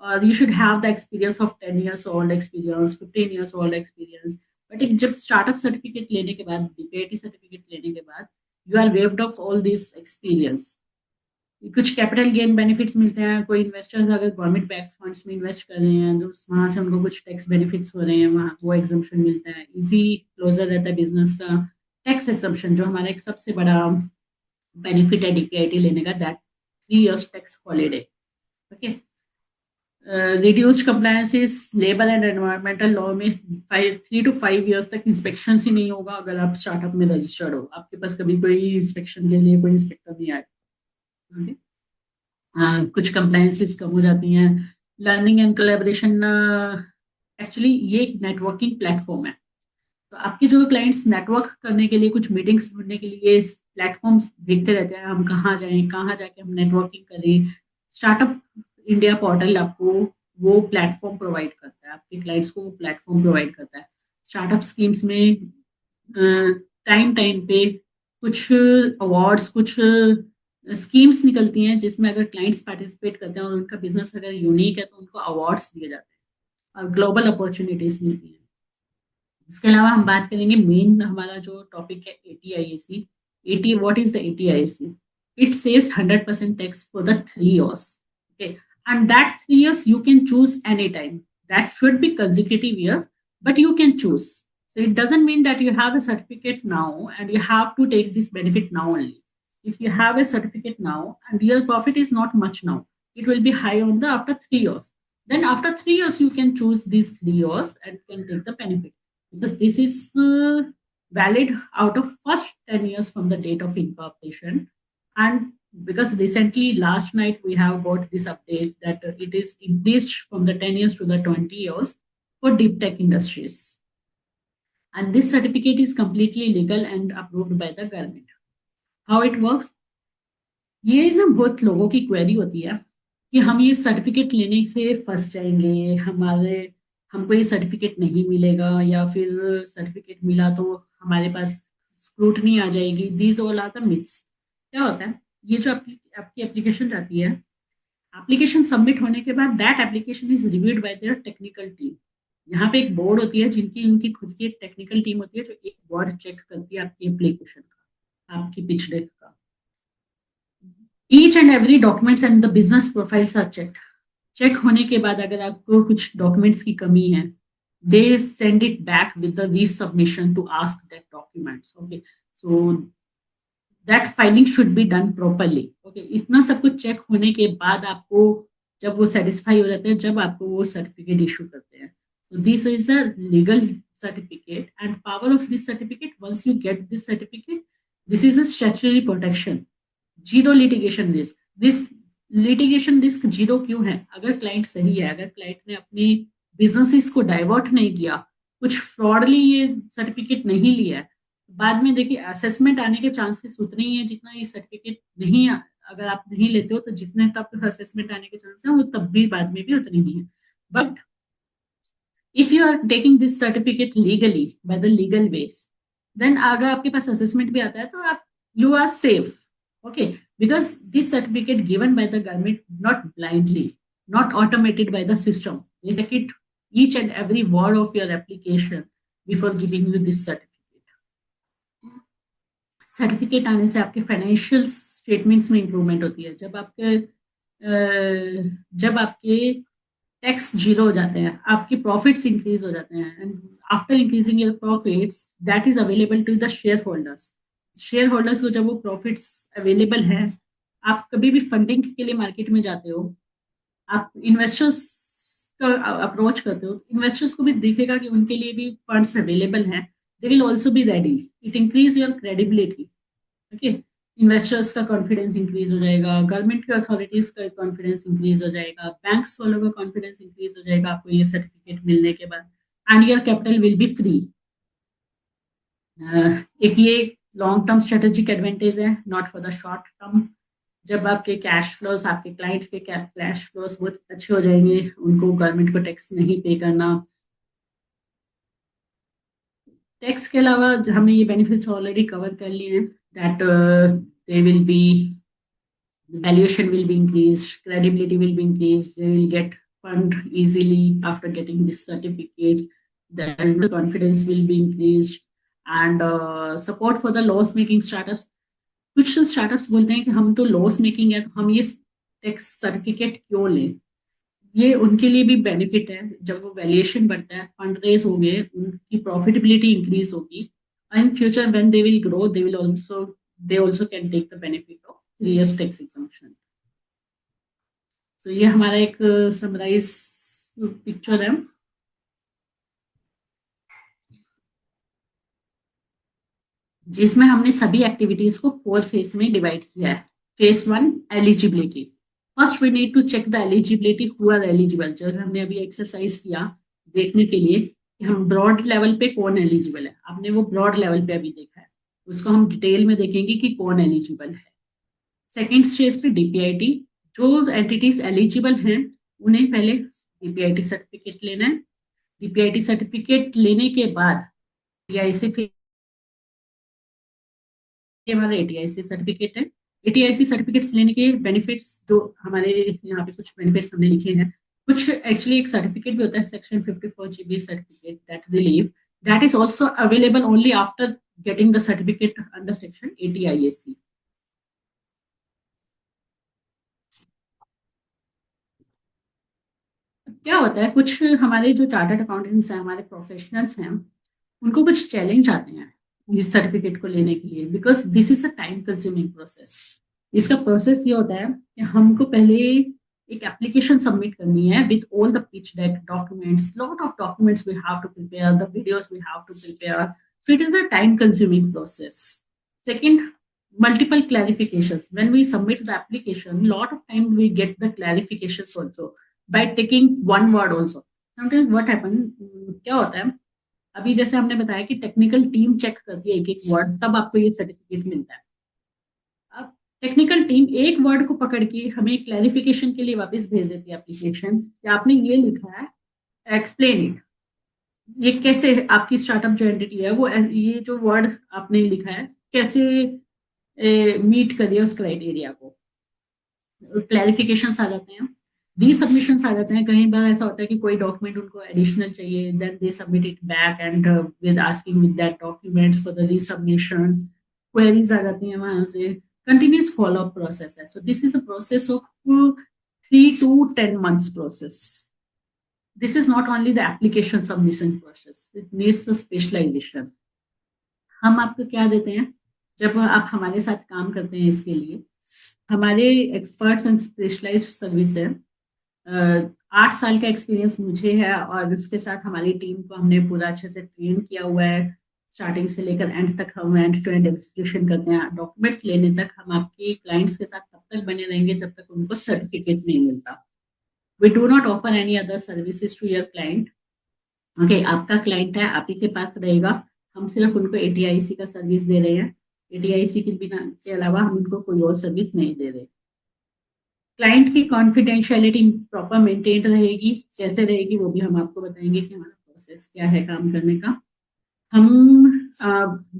C: or you should have the experience of 10 years old experience, 15 years old experience। But एक जब स्टार्टअप सर्टिफिकेट लेने के बाद, डीपीआईटी सर्टिफिकेट लेने के बाद, you are waived off all this experience. कुछ कैपिटल गेन बेनिफिट्स मिलते हैं, कोई इन्वेस्टर्स अगर गवर्नमेंट बैक फंड्स में इन्वेस्ट कर रहे हैं तो वहाँ से उनको कुछ टैक्स बेनिफिट्स हो रहे हैं, वहाँ वो एग्जम्पशन मिलता है, इजी क्लोजर रहता है बिजनेस का। टैक्स एग्जम्पशन जो हमारा एक सबसे बड़ा बेनिफिट है DPIT लेने का, that 3 years tax holiday. Okay. Reduced compliances labour and environmental law में 3 to 5 years तक इंस्पेक्शन ही नहीं होगा अगर आप स्टार्टअप में रजिस्टर्ड हो. आपके पास कभी कोई इंस्पेक्शन के लिए कोई इंस्पेक्टर नहीं आएगा. okay? कुछ कंप्लायंसेस कम हो जाती हैं. लर्निंग एंड कोलैबोरेशन, एक्चुअली ये एक नेटवर्किंग प्लेटफॉर्म है. तो आपके जो क्लाइंट्स नेटवर्क करने के लिए, कुछ मीटिंग्स ढूंढने के लिए प्लेटफॉर्म्स देखते रहते हैं, हम कहाँ जाएं, कहाँ जाके हम नेटवर्किंग करें. स्टार्टअप इंडिया पोर्टल आपको वो प्लेटफॉर्म प्रोवाइड करता है, आपके क्लाइंट्स को वो प्लेटफॉर्म प्रोवाइड करता है. स्टार्टअप स्कीम्स में टाइम टाइम पे कुछ अवार्ड्स, कुछ स्कीम्स निकलती हैं जिसमें अगर क्लाइंट्स पार्टिसिपेट करते हैं और उनका बिजनेस अगर यूनिक है तो उनको अवार्ड्स दिए जाते हैं और ग्लोबल अपॉर्चुनिटीज मिलती हैं. इसके अलावा हम बात करेंगे मेन हमारा जो टॉपिक है ATIAC. What is the ATIAC? It saves 100% tax for the 3 years. Okay, and that 3 years you can choose anytime. That should be consecutive years, but you can choose. So it doesn't mean that you have a certificate now and you have to take this benefit now only. If you have a certificate now and your profit is not much now, it will be high on the after 3 years. Then after 3 years you can choose these 3 years and can take the benefit, because this is valid out of first 10 years from the date of incorporation. And because recently last night we have got this update that it is increased from the 10 years to the 20 years for deep tech industries. And this certificate is completely legal and approved by the government. How it works? ये ना बहुत लोगों की क्वेरी होती है कि हम ये सर्टिफिकेट लेने से फंस जाएंगे, हमको ये सर्टिफिकेट नहीं मिलेगा, या फिर सर्टिफिकेट मिला तो हमारे पास स्क्रूटनी आ जाएगी. These all are the myths. क्या होता है, ये जो आपकी एप्लीकेशन जाती है, एप्लीकेशन सबमिट होने के बाद that application is reviewed by there technical team. यहाँ पे एक बोर्ड होती है जिनकी उनकी खुद की एक टेक्निकल टीम होती है जो एक वर्ड चेक करती है आपकी एप्लीकेशन का, आपकी पिच डेक का. Each and every documents and the business profiles are checked. Check होने के बाद अगर आपको कुछ डॉक्यूमेंट्स की कमी है, they send it back with the resubmission to ask that documents. Okay, so that filing should be done properly. Okay, इतना सब कुछ चेक होने के बाद आपको जब वो सेटिस्फाई हो जाते हैं, जब आपको वो सर्टिफिकेट इशू करते हैं. So this is a legal certificate, and power of this certificate, once you get this certificate, this is a statutory protection. Zero litigation risk. This litigation risk zero क्यों है? अगर क्लाइंट सही है, अगर क्लाइंट ने अपनी बिजनेसेस को डाइवर्ट नहीं किया, कुछ फ्रॉडली ये सर्टिफिकेट नहीं लिया है, बाद में देखिए असेसमेंट आने के चांसेस उतने ही है जितना ये सर्टिफिकेट नहीं, अगर आप नहीं लेते हो तो जितने तब असेसमेंट आने के चांसेस हैं वो तब भी बाद में भी उतने ही है. But if you are taking this certificate legally by the legal ways, then अगर आपके पास असेसमेंट भी आता है तो आप you are safe. Okay, because this certificate given by the government, not blindly, not automated by the system. They check it each and every word of your application before giving you this certificate. Certificate आने से आपके फाइनेंशियल स्टेटमेंट्स में इंप्रूवमेंट होती है. जब आपके टैक्स जीरो हो जाते हैं, आपके प्रॉफिट्स इंक्रीज हो जाते हैं, and after increasing your profits that is available to the shareholders. Shareholders को जब वो प्रॉफिट्स अवेलेबल है, आप कभी भी फंडिंग के लिए मार्केट में जाते हो, आप इन्वेस्टर्स का अप्रोच करते हो, इन्वेस्टर्स को भी दिखेगा कि उनके लिए भी फंड्स अवेलेबल हैं. They will also be ready. It increase your credibility. Okay, investors का कॉन्फिडेंस इंक्रीज हो जाएगा, गवर्नमेंट के अथॉरिटीज का कॉन्फिडेंस इंक्रीज हो जाएगा, बैंक्स वालों का कॉन्फिडेंस इंक्रीज हो जाएगा आपको ये सर्टिफिकेट मिलने के बाद, and your capital will be free. एक ये लॉन्ग टर्म स्ट्रेटेजिक एडवांटेज है, not for the short term. जब आपके कैश फ्लोस, आपके क्लाइंट्स के कैश फ्लोस बहुत अच्छे हो जाएंगे, उनको गवर्नमेंट को टैक्स नहीं पे करना. टैक्स के अलावा हमने ये बेनिफिट्स ऑलरेडी कवर कर लिए हैं, that they will be, valuation will be increase, credibility will be increase, they will get fund easily after getting this certificates, the confidence will be increased. And support for the loss making startups. कुछ स्टार्टअप्स बोलते हैं कि हम तो लॉस मेकिंग है तो हम ये टैक्स सर्टिफिकेट क्यों लें. ये उनके लिए भी बेनिफिट है. जब वो वैल्यूएशन बढ़ता है, फंड रेज होंगे, उनकी प्रॉफिटेबिलिटी इंक्रीज होगी, in future when they will grow, they will also they also can take the benefit of 3 years tax exemption. So ये हमारा एक समराइज पिक्चर है. जिसमें हमने सभी एक्टिविटीज को 4 फेज में डिवाइड किया है. Phase 1 eligibility. First we need to check the eligibility who are eligible. जो हमने अभी एक्सरसाइज किया देखने के लिए कि हम ब्रॉड लेवल पे कौन एलिजिबल है. आपने वो ब्रॉड लेवल पे अभी देखा है, उसको हम डिटेल में देखेंगे कि कौन एलिजिबल है. सेकेंड स्टेज पे डीपीआईटी. जो एंटिटीज एलिजिबल हैं उन्हें पहले डीपीआईटी सर्टिफिकेट लेना है. डीपीआईटी सर्टिफिकेट लेने के बाद एटीआईसी हमारा एटीआईसी सर्टिफिकेट है. एटीआईसी सर्टिफिकेट्स लेने के बेनिफिट्स जो हमारे यहाँ पे कुछ बेनिफिट्स हमने लिखे हैं. कुछ एक्चुअली एक सर्टिफिकेट भी होता है section 54 GB certificate that relieve that is also available only after getting the certificate under section ATIAC. क्या होता है, कुछ हमारे जो चार्टर्ड अकाउंटेंट्स हैं, हमारे प्रोफेशनल्स हैं, उनको कुछ चैलेंज आते हैं इस सर्टिफिकेट को लेने के लिए, because this is a time consuming process. इसका प्रोसेस ये होता है कि हमको पहले एक एप्लीकेशन सबमिट करनी है with all the pitch deck documents, lot of documents we have to prepare, the videos we have to prepare. So it is a time consuming process. Second, multiple clarifications. When we submit the application, lot of time we get the clarifications also by taking one word also. Sometimes what happen, क्या होता है, अभी जैसे हमने बताया कि टेक्निकल टीम चेक करती है एक एक वर्ड, तब आपको ये सर्टिफिकेट मिलता है. अब टेक्निकल टीम एक वर्ड को पकड़ के हमें क्लैरिफिकेशन के लिए वापस भेज देती है एप्लीकेशन कि आपने ये लिखा है, एक्सप्लेन इट. ये कैसे आपकी स्टार्टअप जो एंटिटी है वो ये जो वर्ड आपने लिखा है कैसे मीट करिए उस क्राइटेरिया को. क्लैरिफिकेशंस आ जाते हैं, रीसबमिशंस आ जाते हैं. कई बार ऐसा होता है कि कोई डॉक्यूमेंट उनको एडिशनल चाहिए, then they submit it back and with asking with that documents for the resubmissions. Queries आ जाती हैं वहां से. कंटिन्यूस फॉलो अप प्रोसेस है. So this is a process of 3 to 10 months process. This is not only the application submission process, it needs a specialization. हम आपको क्या देते हैं जब आप हमारे साथ काम करते हैं, इसके लिए हमारे एक्सपर्ट्स एंड स्पेशलाइज्ड सर्विस है. 8 साल का एक्सपीरियंस मुझे है और उसके साथ हमारी टीम को हमने पूरा अच्छे से ट्रेन किया हुआ है. स्टार्टिंग से लेकर एंड तक हम एंड टू एंड एग्जीक्यूशन करते हैं. डॉक्यूमेंट्स लेने तक हम आपके क्लाइंट्स के साथ तब तक बने रहेंगे जब तक उनको सर्टिफिकेट नहीं मिलता. We do not offer any other services to your client. Okay, आपका क्लाइंट है, आप ही के पास रहेगा. हम सिर्फ उनको एटीआईसी का सर्विस दे रहे हैं. एटीआईसी के बिना के अलावा हम उनको कोई और सर्विस नहीं दे रहे. क्लाइंट की कॉन्फिडेंशियलिटी प्रॉपर मेंटेन रहेगी. कैसे रहेगी वो भी हम आपको बताएंगे कि हमारा प्रोसेस क्या है काम करने का. हम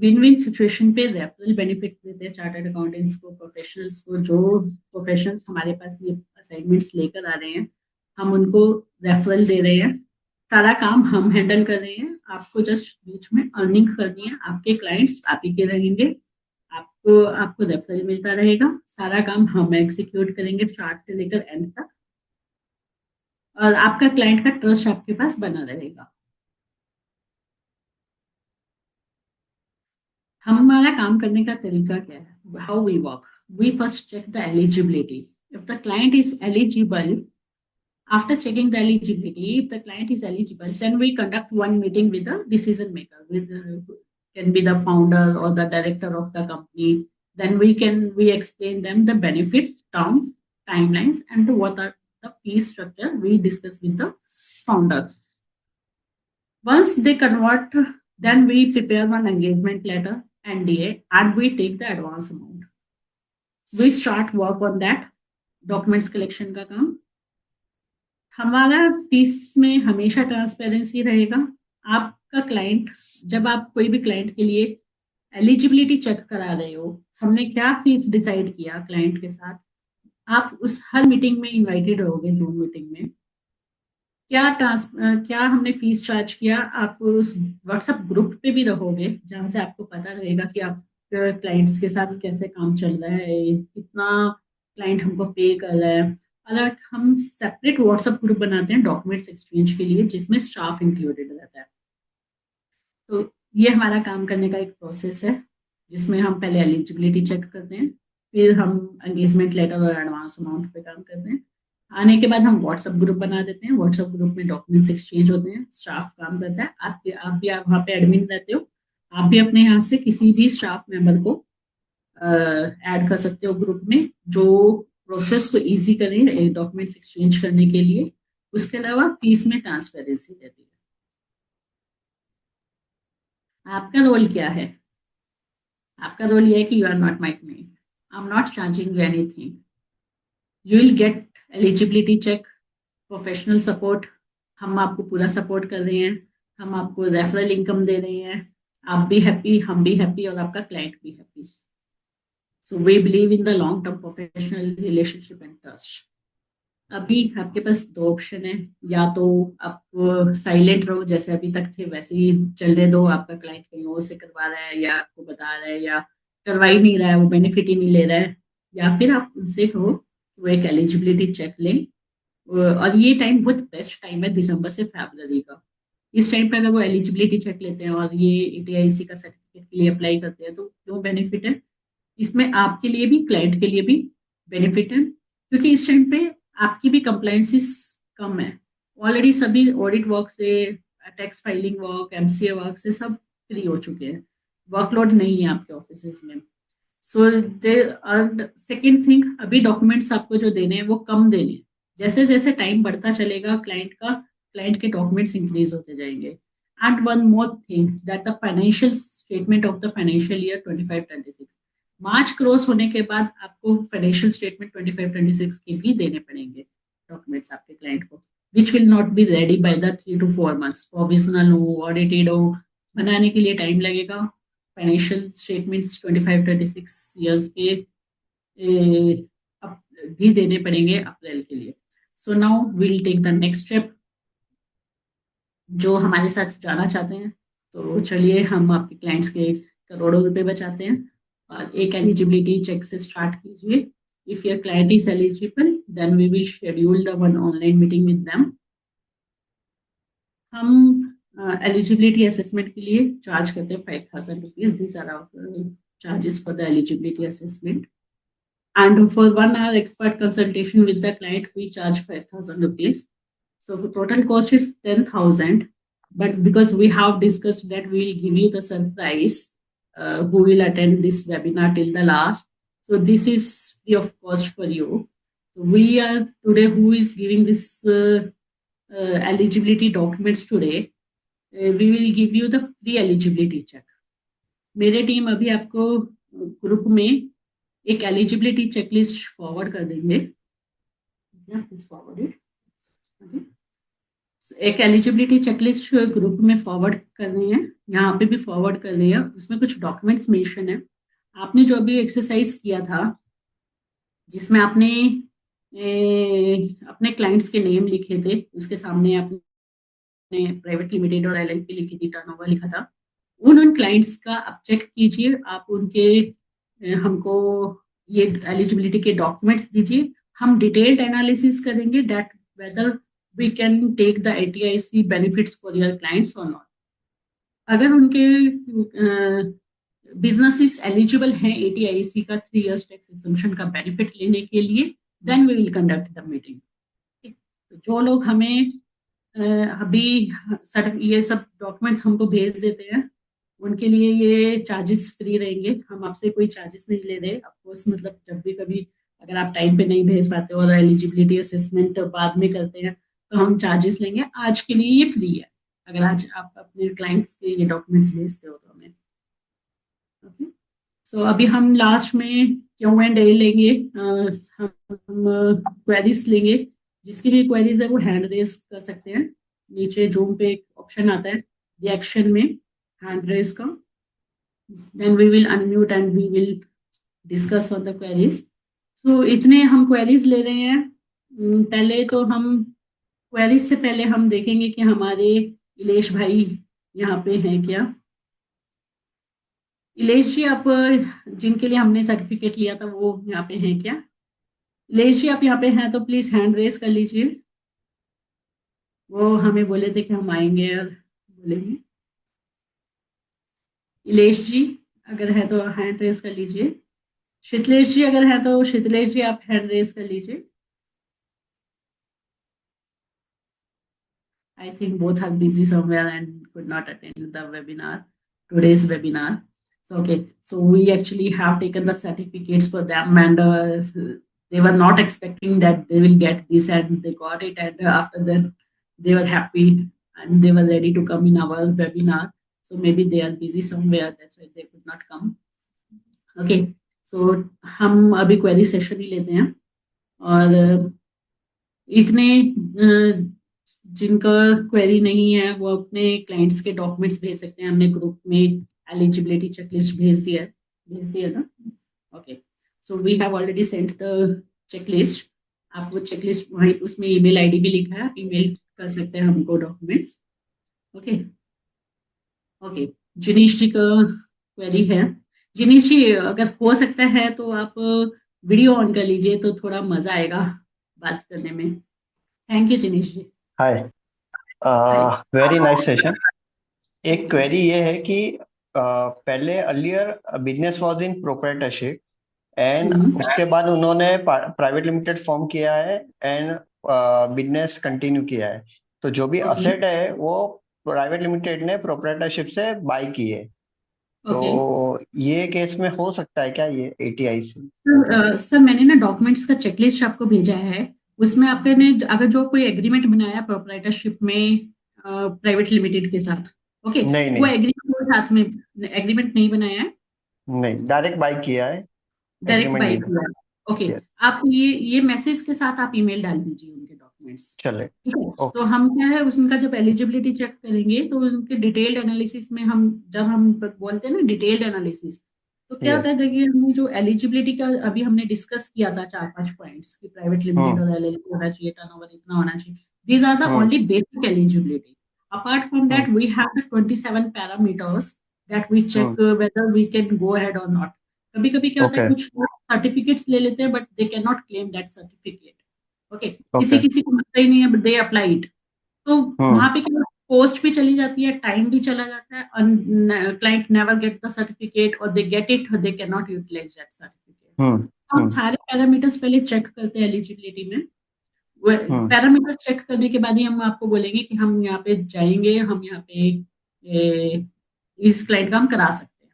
C: विन विन सिचुएशन पे रेफरल बेनिफिट देते हैं चार्टर्ड अकाउंटेंट्स को, प्रोफेशनल्स को. जो प्रोफेशनल्स हमारे पास ये असाइनमेंट्स लेकर आ रहे हैं हम उनको रेफरल दे रहे हैं. सारा काम हम हैंडल कर रहे हैं. आपको जस्ट बीच में अर्निंग करनी है. आपके क्लाइंट्स आप ही के रहेंगे, आपको रेफरल मिलता रहेगा. सारा काम हम एग्जीक्यूट करेंगे स्टार्ट से लेकर एंड तक, और आपका क्लाइंट का ट्रस्ट आपके पास बना रहेगा. हमारा काम करने का तरीका क्या है, how we work. We first check the eligibility. If the client is eligible, after checking the eligibility, if the client is eligible, then we conduct one meeting with the decision maker, with can be the founder or the director of the company. Then we explain them the benefits, terms, timelines, and what are the fee structure we discuss with the founders. Once they convert, then we prepare one engagement letter, NDA, and we take the advance amount. We start work on that documents collection का काम. हमारा फीस में हमेशा ट्रांसपेरेंसी रहेगा. आपका क्लाइंट, जब आप कोई भी क्लाइंट के लिए एलिजिबिलिटी चेक करा रहे हो, हमने क्या फीस डिसाइड किया क्लाइंट के साथ, आप उस हर मीटिंग में इनवाइटेड रहोगे. जूम मीटिंग में क्या हमने फीस चार्ज किया, आप उस व्हाट्सएप ग्रुप पे भी रहोगे जहाँ से आपको पता रहेगा कि आप क्लाइंट्स के साथ कैसे काम चल रहा है, कितना क्लाइंट हमको पे कर रहा है. अलग हम सेपरेट व्हाट्सएप ग्रुप बनाते हैं डॉक्यूमेंट्स एक्सचेंज के लिए, जिसमें स्टाफ इंक्लूडेड रहता है. तो ये हमारा काम करने का एक प्रोसेस है. जिसमें हम पहले एलिजिबिलिटी चेक करते हैं, फिर हम एंगेजमेंट लेटर और एडवांस अमाउंट पे काम करते हैं। आने के बाद हम व्हाट्सएप ग्रुप बना देते हैं, व्हाट्सएप ग्रुप में डॉक्यूमेंट्स एक्सचेंज होते हैं, स्टाफ काम करता है, आप भी आप वहाँ पे एडमिन रहते हो, आप भी अपने यहाँ से किसी भी स्टाफ मेंबर को ऐड कर सकते हो ग्रुप में, जो प्रोसेस को इजी करें डॉक्यूमेंट्स एक्सचेंज करने के लिए। उसके अलावा फीस में ट्रांसपेरेंसी रहती है। आपका रोल क्या है? आपका रोल ये है कि you are not my client, I am not charging you anything, you will get eligibility check, professional support, हम आपको पूरा सपोर्ट कर रहे हैं, हम आपको रेफरल इनकम दे रहे हैं, आप भी हैप्पी, हम भी हैप्पी और आपका क्लाइंट भी happy. So we believe in the long term professional relationship and trust. अभी आपके पास दो ऑप्शन है, या तो आप साइलेंट रहो जैसे अभी तक थे वैसे ही चलने दो, आपका क्लाइंट कहीं और से करवा रहा है या आपको बता रहा है या करवा ही नहीं रहा है, वो बेनिफिट ही नहीं ले रहा है, या फिर आप उनसे कहो कि वो एक एलिजिबिलिटी चेक लें। और ये टाइम बहुत बेस्ट टाइम है, दिसंबर से फरवरी का। इस टाइम पे अगर वो एलिजिबिलिटी चेक लेते हैं और ये एटीआईसी का सर्टिफिकेट के लिए अप्लाई करते हैं तो क्यों बेनिफिट है, इसमें आपके लिए भी क्लाइंट के लिए भी बेनिफिट है, क्योंकि इस टाइम पे आपकी भी कंप्लाइंसिस कम है, ऑलरेडी सभी ऑडिट वर्क से, tax filing work, MCA work से सब फ्री हो चुके हैं, वर्कलोड नहीं है आपके ऑफिस में। सो दे सेकेंड थिंग, अभी डॉक्यूमेंट्स आपको जो देने हैं वो कम देने हैं, जैसे जैसे टाइम बढ़ता चलेगा क्लाइंट के डॉक्यूमेंट्स इंक्रीज होते जाएंगे। And one more thing, that the financial statement of the financial year 25-26 March cross होने के बाद आपको फाइनेंशियल स्टेटमेंट 25-26 के भी देने पड़ेंगे डॉक्यूमेंट्स आपके क्लाइंट को, which will not be ready by the 3 to 4 months, provisional हो, ऑडिटेड हो, बनाने के लिए टाइम लगेगा। फाइनेंशियल स्टेटमेंट्स 25-26 ईयर्स के भी देने पड़ेंगे अप्रैल के लिए। So now will take the next step, जो हमारे साथ जाना चाहते हैं तो चलिए हम आपके क्लाइंट्स के करोड़ों रुपए बचाते हैं। और एक एलिजिबिलिटी चेक से स्टार्ट कीजिए। If your client is eligible then we will schedule the one online meeting with them. हम एलिजिबिलिटी असेसमेंट के लिए चार्ज करते हैं 5,000 rupees, this are our charges for the eligibility assessment. And for 1 hour expert consultation with the client, we charge 5,000 rupees. So the total cost is 10,000. But because we have discussed that we will give you the surprise, who will attend this webinar till the last. So this is free of cost for you. We are today who is giving this eligibility documents today. We will give you the free eligibility check. मेरे टीम अभी आपको ग्रुप में एक एलिजिबिलिटी चेकलिस्ट फॉरवर्ड कर देंगे। एक एलिजिबिलिटी चेकलिस्ट ग्रुप में फॉरवर्ड कर रही है, यहाँ पे भी फॉरवर्ड कर रही है, उसमें कुछ डॉक्यूमेंट्स मेंशन है। आपने जो अभी एक्सरसाइज किया था जिसमें आपने अपने क्लाइंट्स के नेम लिखे थे, उसके सामने आपने प्राइवेट लिमिटेड और एलएलपी लिखी थी, टर्नओवर लिखा था, उन क्लाइंट्स का आप चेक कीजिए, आप उनके हमको ये एलिजिबिलिटी के डॉक्यूमेंट्स दीजिए, हम डिटेल्ड एनालिसिस करेंगे that whether we can take the ATIC benefits for your clients or not. अगर उनके बिजनेसेस एलिजिबल हैं एटीआईसी का 3 years टैक्स एग्जम्पशन का बेनिफिट लेने के लिए, then we will conduct the meeting. जो लोग हमें अभी सर ये सब डॉक्यूमेंट्स हमको भेज देते हैं उनके लिए ये चार्जेस फ्री रहेंगे, हम आपसे कोई चार्जेस नहीं ले रहे। ऑफकोर्स मतलब जब भी कभी अगर आप टाइम पे नहीं भेज पाते और एलिजिबिलिटी असेसमेंट बाद में करते हैं तो हम चार्जेस लेंगे, आज के लिए ये फ्री है अगर आज आप अपने क्लाइंट्स के ये डॉक्यूमेंट्स भेजते हो तो हमें। ओके, सो अभी हम लास्ट में Q&A लेंगे, हम क्वेरीज लेंगे, जिसकी भी क्वेरीज है वो हैंड रेज कर सकते हैं। नीचे जूम पे एक ऑप्शन आता है रिएक्शन में hand raise का, then we will unmute and we will discuss on the queries. So इतने हम queries ले रहे हैं। पहले तो हम queries से पहले हम देखेंगे कि हमारे इलेश भाई यहाँ पे हैं क्या। इलेश जी आप जिनके लिए हमने सर्टिफिकेट लिया था वो यहाँ पे हैं क्या? इलेश जी आप यहाँ पे हैं तो प्लीज हैंड रेज कर लीजिए। वो हमें बोले थे कि हम आएंगे और बोलेंगे। इलेश जी अगर है तो हैंड रेज कर लीजिए। शीतलेश जी अगर है तो शीतलेश जी आप हैंड रेज कर लीजिए। I think both are busy somewhere and could not attend the webinar, today's webinar. So, okay, so we actually have taken the certificates for them, and they were not expecting that they will get this, and they got it. And after that, they were happy and they were ready to come in our webinar. So maybe they are busy somewhere, that's why they could not come. Okay, so हम अभी क्वेरी सेशन ही लेते हैं और इतने जिनका क्वेरी नहीं है वो अपने क्लाइंट्स के डॉक्यूमेंट्स भेज सकते हैं। हमने ग्रुप में एलिजिबिलिटी चेकलिस्ट भेज दिया ना। Okay, so we have already sent the checklist. आप वो चेकलिस्ट वहीं उसमें ईमेल आईडी भी लिखा है, आप ईमेल कर सकते हैं हमको डॉक्यूमेंट्स। ओके ओके, जिनीश जी का क्वेरी है। जिनीश जी अगर हो सकता है तो आप वीडियो ऑन कर लीजिए तो थोड़ा मजा आएगा बात करने में। Thank you Jinish ji.
D: Hi,
C: hi.
D: Very nice session. एक क्वेरी ये है कि पहले earlier business was in proprietorship and उसके बाद उन्होंने प्राइवेट लिमिटेड फॉर्म किया है एंड बिजनेस कंटिन्यू किया है। तो जो भी
C: ओके
D: असेट है वो प्राइवेट लिमिटेड ने प्रोप्राइटरशिप से बाय की है। तो
C: ओके
D: ये केस में हो सकता है क्या ये एटीआई से?
C: सर मैंने ना डॉक्यूमेंट्स का चेकलिस्ट आपको भेजा है। उसमें आपने अगर जो कोई एग्रीमेंट बनाया प्रोप्राइटरशिप में प्राइवेट लिमिटेड के साथ, ओके
D: नहीं
C: वो
D: नहीं
C: एग्रीमेंट साथ में एग्रीमेंट नहीं बनाया है,
D: नहीं, डायरेक्ट बाय किया है,
C: डायरेक्ट
D: एग्रीमेंट
C: बाय
D: नहीं
C: किया है। ओके,
D: किया।
C: आप ये मैसेज के साथ आप ईमेल डाल दीजिए उनके डॉक्यूमेंट्स।
D: चले,
C: ठीक है, तो
D: ओके।
C: हम क्या है उनका जब एलिजिबिलिटी चेक करेंगे तो उनके डिटेल्ड एनालिसिस में हम जब हम बोलते हैं ना डिटेल्ड एनालिसिस, तो क्या होता
D: यस।
C: है देखिए हमने जो एलिजिबिलिटी का अभी हमने डिस्कस किया था 4-5 पॉइंट्स कि प्राइवेट लिमिटेड
D: हम्म
C: और एलएलपी होना चाहिए, टर्नओवर इतना होना चाहिए। These are the
D: hmm
C: only basic eligibility. Apart from
D: hmm
C: that we have the 27 parameters that we check
D: hmm
C: whether we can go ahead और नॉट। कभी कभी क्या होता है
D: ओके
C: कुछ सर्टिफिकेट्स ले लेते हैं but they can not claim that certificate. Okay, किसी
D: ओके
C: किसी को मिलता ही नहीं है बट दे अप्लाई इट। तो
D: हम्म
C: वहां पे क्या पोस्ट भी चली जाती है, टाइम भी चला जाता है और client never get the certificate or they get it they can not utilize that certificate.
D: Hmm
C: हम
D: हम्म
C: सारे पैरामीटर्स पहले चेक करते हैं एलिजिबिलिटी में।
D: हम्म
C: पैरामीटर्स चेक करने के बाद ही हम आपको बोलेंगे कि हम यहाँ पे जाएंगे, हम यहाँ पे इस क्लाइंट का हम करा सकते हैं।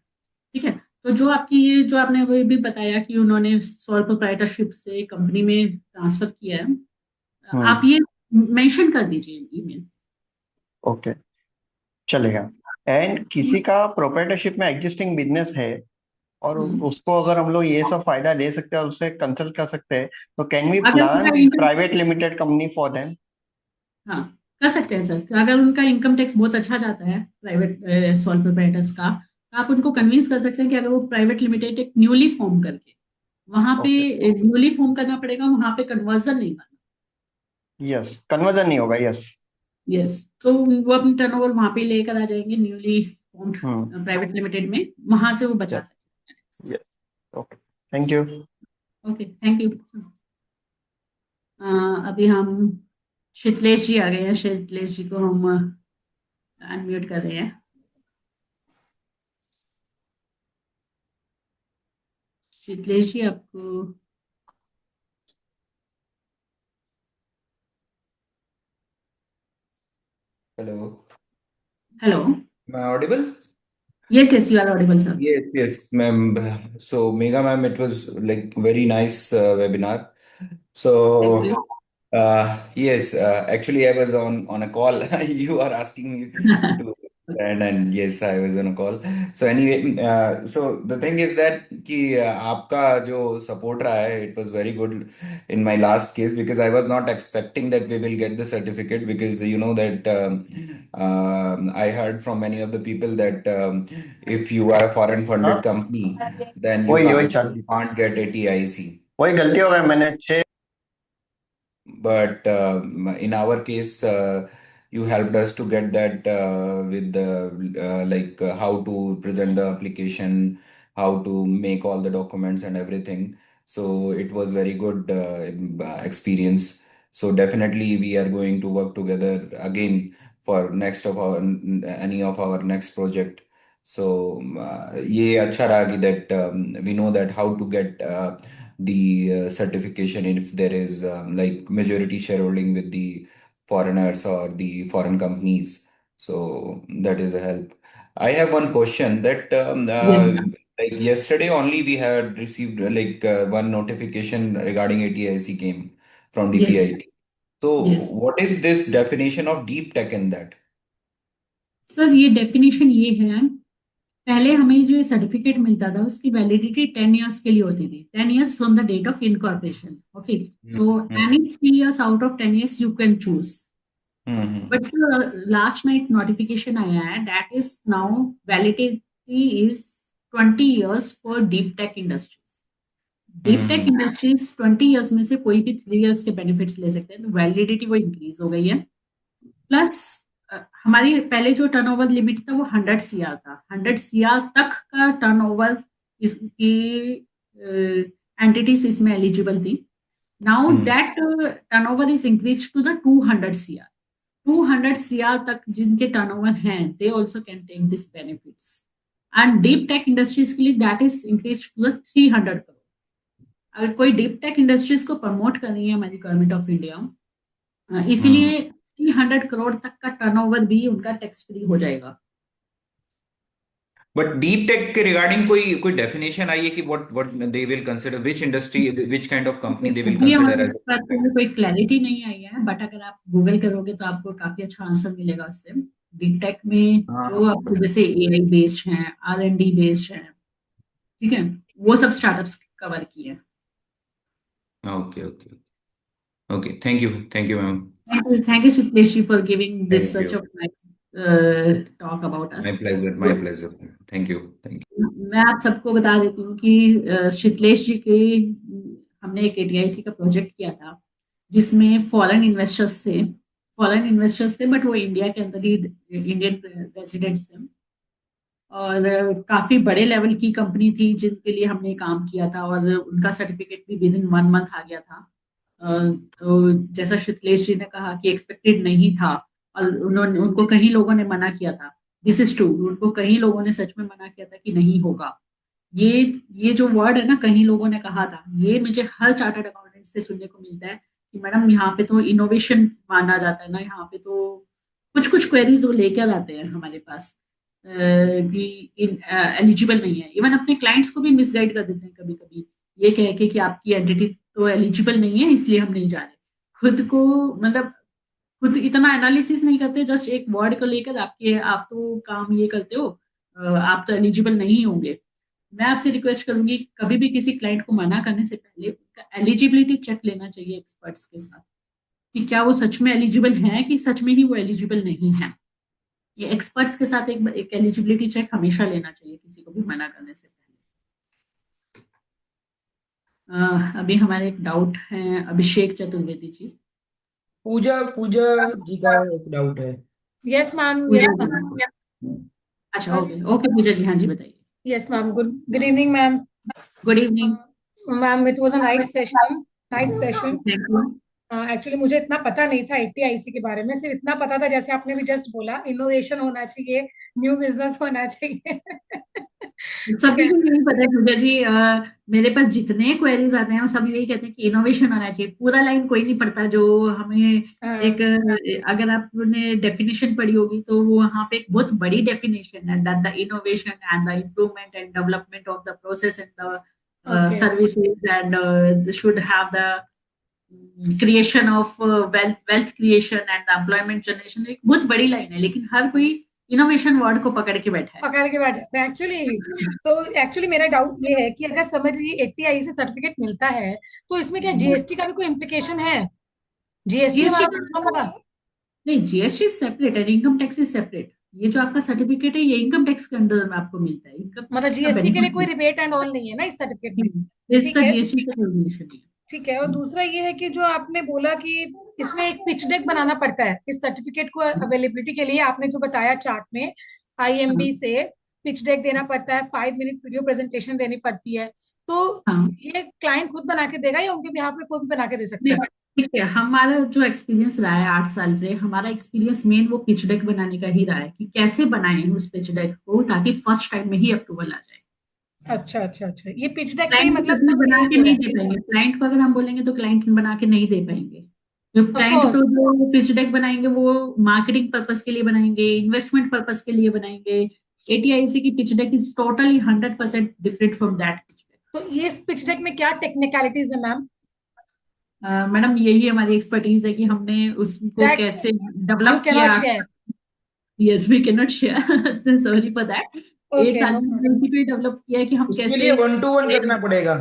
C: ठीक है, तो जो आपकी ये जो आपने अभी भी बताया कि उन्होंने सोल प्रोप्राइटरशिप से कंपनी में ट्रांसफर किया है, आप
D: हम्म
C: ये मेंशन कर दीजिए ईमेल।
D: ओके, चलेगा। एंड किसी का प्रोप्राइटरशिप में एग्जिस्टिंग बिजनेस है और
C: हम्म,
D: उसको अगर हम लोग ये सब फायदा ले सकते हैं और उससे कंसल्ट कर सकते हैं, तो कैन वी
C: अगर उनका
D: plan
C: income
D: private
C: tax,
D: limited company for them?
C: हाँ कर सकते हैं सर। अगर उनका इनकम टैक्स बहुत अच्छा जाता है प्राइवेट सोल प्रोप्राइटर्स का, तो आप उनको कन्विंस कर सकते हैं कि अगर वो प्राइवेट लिमिटेड एक न्यूली फॉर्म करके वहां पे
D: ओके,
C: न्यूली फॉर्म करना पड़ेगा, वहां पे कन्वर्जन नहीं करना।
D: यस, कन्वर्जन नहीं होगा, यस।
C: यस, तो वो अपनी टर्नओवर वहां पे लेकर आ जाएंगे न्यूली फॉर्म्ड
D: हम्म
C: प्राइवेट लिमिटेड में, वहां से वो बचा
D: यस
C: सकते हैं।
D: Yes, okay, thank you.
C: Okay thank you. अभी हम शीतलेश जी आ गए हैं, शीतलेश जी को हम अनम्यूट कर रहे हैं। शीतलेश जी आपको,
E: Hello,
C: hello.
E: am I audible?
C: Yes yes you are audible sir.
E: Yes, ma'am. So, Mega ma'am, it was like very nice webinar.
C: Thank
E: So,
C: you.
E: yes, actually, I was on a call. You are asking me to, and yes, I was on a call. So anyway, so the thing is that कि आपका जो support रहा है, it was very good in my last case because I was not expecting that we will get the certificate because you know that I heard from many of the people that if you are a foreign funded
D: हाँ,
E: company, then
D: वही वही चल,
E: you can't get a TIC.
D: वही गलती हो गई मैंने 6।
E: But in our case, you helped us to get that with the like how to present the application, how to make all the documents and everything. So it was very good experience. So definitely we are going to work together again for next of our any of our next project. So ये अच्छा रहा कि that we know that how to get the certification if there is like majority shareholding with the foreigners or the foreign companies. So that is a help. I have one question that
C: Yes,
E: like yesterday only we had received like one notification regarding ATIC came from
C: yes,
E: DPIIT. So
C: yes.
E: what is this definition of deep tech in that?
C: Sir ये डेफिनेशन ये है, पहले हमें जो ये सर्टिफिकेट मिलता था उसकी वैलिडिटी 10 years के लिए होती थी, 10 years from the date of incorporation. Okay, so
E: hmm
C: any 3 years out of 10 years you can choose.
E: Hmm
C: but last night notification आया है that is now validity is 20 years for deep tech industries. Deep tech
E: hmm
C: industries 20 years में से कोई भी 3 years के बेनिफिट्स ले सकते हैं, तो वैलिडिटी वो इंक्रीज हो गई है. प्लस हमारी पहले जो टर्नओवर लिमिट था वो 100 CR था, 100 CR तक का टर्नओवर इसकी एंटिटीज इसमें एलिजिबल थी. Now
E: hmm
C: that turnover is increase to the 200 CR. 200 CR तक जिनके टर्नओवर हैं दे also can take this benefits. And deep tech industries के लिए that is increase to the 300 crore. अगर कोई डीप टेक इंडस्ट्रीज को प्रमोट कर रही है हमारी गवर्नमेंट ऑफ इंडिया,
E: हम्म
C: इसीलिए 300 करोड़ तक का टर्नओवर भी उनका टैक्स फ्री हो जाएगा.
E: बट डीप टेक के रिगार्डिंग कोई कोई डेफिनेशन आई है कि what they will consider which industry which kind of company they will
C: अभी
E: कंसिडर
C: हमारे
E: एज
C: पास तो कोई क्लैरिटी नहीं आई है, बट अगर आप गूगल करोगे तो आपको काफी अच्छा आंसर मिलेगा उससे. डीप टेक में जो
E: हाँ
C: आपको जैसे AI बेस्ड हैं, R&D बेस्ड हैं, ठीक है, वो सब स्टार्टअप्स कवर किए हैं.
E: Okay okay okay thank you ma'am
C: Thank you, Sitlesh ji, for giving this
E: thank
C: such
E: you
C: a nice talk about us.
E: My pleasure thank
C: मैं आप सबको बता देती हूँ कि शितलेश जी के हमने एक ATIC का प्रोजेक्ट किया था जिसमें फॉरेन इन्वेस्टर्स थे बट वो इंडिया के अंदर ही इंडियन रेजिडेंट्स थे. और काफी बड़े लेवल की कंपनी थी जिनके लिए हमने काम किया था और उनका सर्टिफिकेट भी विद इन 1 month आ गया था. तो जैसा शितलेश जी ने कहा कि एक्सपेक्टेड नहीं था, और उन्होंने उनको कई लोगों ने मना किया था. दिस इज ट्रू, उनको कई लोगों ने सच में मना किया था कि नहीं होगा. ये ये जो वर्ड है ना, कई लोगों ने कहा था, ये मुझे हर चार्टर्ड अकाउंटेंट से सुनने को मिलता है कि मैडम यहाँ पे तो इनोवेशन माना जाता है ना, यहाँ पे तो कुछ कुछ क्वेरीज वो लेकर आते हैं हमारे पास कि एलिजिबल नहीं है. इवन अपने क्लाइंट्स को भी मिसगाइड कर देते हैं कभी कभी, ये कह के कि आपकी एंटिटी तो एलिजिबल नहीं है इसलिए हम नहीं जा रहे. खुद को मतलब खुद इतना एनालिसिस नहीं करते, जस्ट एक वर्ड को लेकर आपके आप तो काम ये करते हो, आप तो एलिजिबल नहीं होंगे. मैं आपसे रिक्वेस्ट करूंगी कभी भी किसी क्लाइंट को मना करने से पहले उसका एलिजिबिलिटी चेक लेना चाहिए एक्सपर्ट्स के साथ कि क्या वो सच में एलिजिबल है कि सच में ही वो एलिजिबल नहीं है. ये एक्सपर्ट्स के साथ एक एलिजिबिलिटी चेक हमेशा लेना चाहिए किसी को भी मना करने से पहले. अभी हमारे एक डाउट है अभिषेक चतुर्वेदी जी.
B: पूजा पूजा जी का एक डाउट है.
A: Yes ma'am.
C: पूजा जी, अच्छा ओके ओके पूजा जी, हाँ जी बताइए.
A: Yes, ma'am. Good evening, ma'am.
C: Good evening.
A: Ma'am, it was a nice session. Nice session.
C: Thank you.
A: Actually मुझे इतना पता नहीं था ATIC के बारे में, सिर्फ इतना पता था जैसे आपने भी जस्ट बोला, इनोवेशन होना चाहिए, न्यू बिजनेस होना चाहिए.
C: सभी को यही पता है पूजा जी. मेरे पास जितने क्वेरीज आते हैं वो सब यही कहते हैं कि इनोवेशन होना चाहिए. पूरा लाइन कोई नहीं पढ़ता जो हमें एक अगर आपने डेफिनेशन पढ़ी होगी तो वो वहाँ पे एक बहुत बड़ी डेफिनेशन है that the innovation and the improvement and development of the process and the services and should have the creation of wealth creation and employment generation. एक बहुत बड़ी लाइन है लेकिन हर कोई इनोवेशन वर्ड को पकड़ के बैठा है.
A: पकड़ के बैठ जाते हैं एक्चुअली मेरा डाउट ये है कि अगर समझ लीजिए ATI से सर्टिफिकेट मिलता है तो इसमें क्या GST का भी कोई इम्प्लीकेशन है? GST
C: जीएसटी
A: हमारा कम होगा?
C: नहीं, जीएसटी सेपरेट है, इनकम टैक्स इज सेपरेट. ये जो आपका सर्टिफिकेट है ये इनकम टैक्स के अंडर में आपको मिलता है. इनकम
A: मतलब
C: टैक्स का
A: GST के लिए
C: बेनिफिट
A: कोई रिबेट एंड ऑल नहीं है ना इस सर्टिफिकेट में?
C: इसका
A: ठीक है.
C: जीएसटी से कोई रिलेशन नहीं है.
A: ठीक है. और दूसरा ये है कि जो आपने बोला कि इसमें एक पिच डेक बनाना पड़ता है इस सर्टिफिकेट को अवेलेबिलिटी के लिए, आपने जो बताया चार्ट में IMB से पिच डेक देना पड़ता है, 5 मिनट वीडियो प्रेजेंटेशन देनी पड़ती है, तो
C: हाँ
A: ये क्लाइंट खुद बना के देगा या उनके बिहाफ में कोई भी बना के दे सकता
C: नहीं,
A: है?
C: ठीक है, हमारा जो एक्सपीरियंस रहा है 8 साल से, हमारा एक्सपीरियंस मेन वो पिच डेक बनाने का ही रहा है कि कैसे बनाएं उस पिच डेक को ताकि फर्स्ट टाइम में ही अप्रूवल आ जाए।
A: अच्छा अच्छा अच्छा, ये पिच डेक पे ही
C: क्लाइंट को
A: मतलब
C: अभी
A: सब
C: बना
A: डील
C: के
A: हो रहा
C: नहीं
A: है?
C: दे पाएंगे, क्लाइंट को अगर हम बोलेंगे तो क्लाइंट बना के नहीं दे पाएंगे। जो
A: ऑफ
C: क्लाइंट तो
A: कोर्स।
C: जो पिच डेक बनाएंगे वो मार्केटिंग पर्पस के लिए बनाएंगे, इन्वेस्टमेंट पर्पस के लिए बनाएंगे। एटीआईसी की pitch deck is totally 100% different from that pitch deck.
A: तो ये इस पिच डेक में क्या टेक्निकलिटीज है मैम?
C: मैडम यही हमारी एक्सपर्टीज है कि हमने उसको
A: दैट
C: कैसे
A: यू
C: डेवलप
A: कैन नॉट
C: किया।
A: Share.
C: Yes, we can not share, sorry for that. एक
A: ओके,
C: साल
A: नो
C: में
A: प्रॉब्लम।
C: इसी पे डेवलप किया है कि हम
B: उसके लिए
C: कैसे
B: 1 to 1 करना पड़ेगा।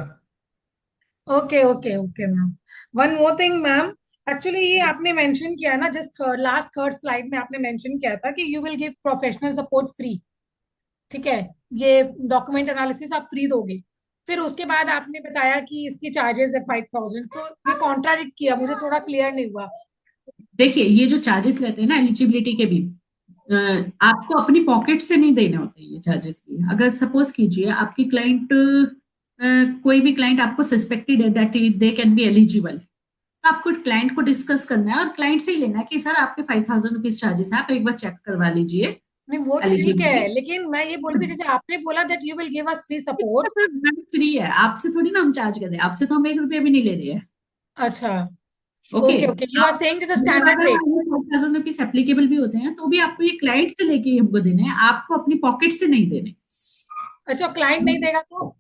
A: Okay okay okay ma'am. One more thing ma'am, actually ये आपने मेंशन किया ना, जस्ट लास्ट थर्ड स्लाइड में आपने मेंशन किया था कि you will give professional support free. ठीक है, ये डॉक्यूमेंट एनालिसिस आप फ्री दोगे। फिर उसके बाद आपने बताया कि इसकी चार्जेस है 5,000, तो ये कॉन्ट्राडिक्ट किया, मुझे थोड़ा क्लियर नहीं हुआ।
C: देखिए, ये जो चार्जेस लेते हैं ना एलिजिबिलिटी के भी, अ, आपको अपनी पॉकेट से नहीं देने होते ये चार्जेस भी। अगर सपोज कीजिए आपकी क्लाइंट, कोई भी क्लाइंट आपको सस्पेक्टेड है that they can be eligible, तो आपको क्लाइंट को डिस्कस करना है और क्लाइंट से ही लेना है कि सर आपके 5,000 रुपीज चार्जेस है, आप एक बार चेक करवा लीजिए
A: नहीं वो ठीक है,
C: एलिजिबिलिटी।
A: लेकिन मैं ये बोली थी जैसे आपने बोला that you will give us free support.
C: Free है, आपसे थोड़ी ना हम चार्ज कर रहे हैं, आपसे तो हम 1 रुपया भी नहीं ले रहे हैं।
A: अच्छा।
C: Okay,
A: okay okay, you are
C: आप
A: सेइंग जैसे स्टैंडर्ड रेट।
C: 5,000 रुपीज एप्लीकेबल भी होते हैं तो भी आपको ये क्लाइंट से लेके ही हमको देने हैं, आपको अपनी पॉकेट से नहीं देने।
A: अच्छा, क्लाइंट नहीं देगा तो?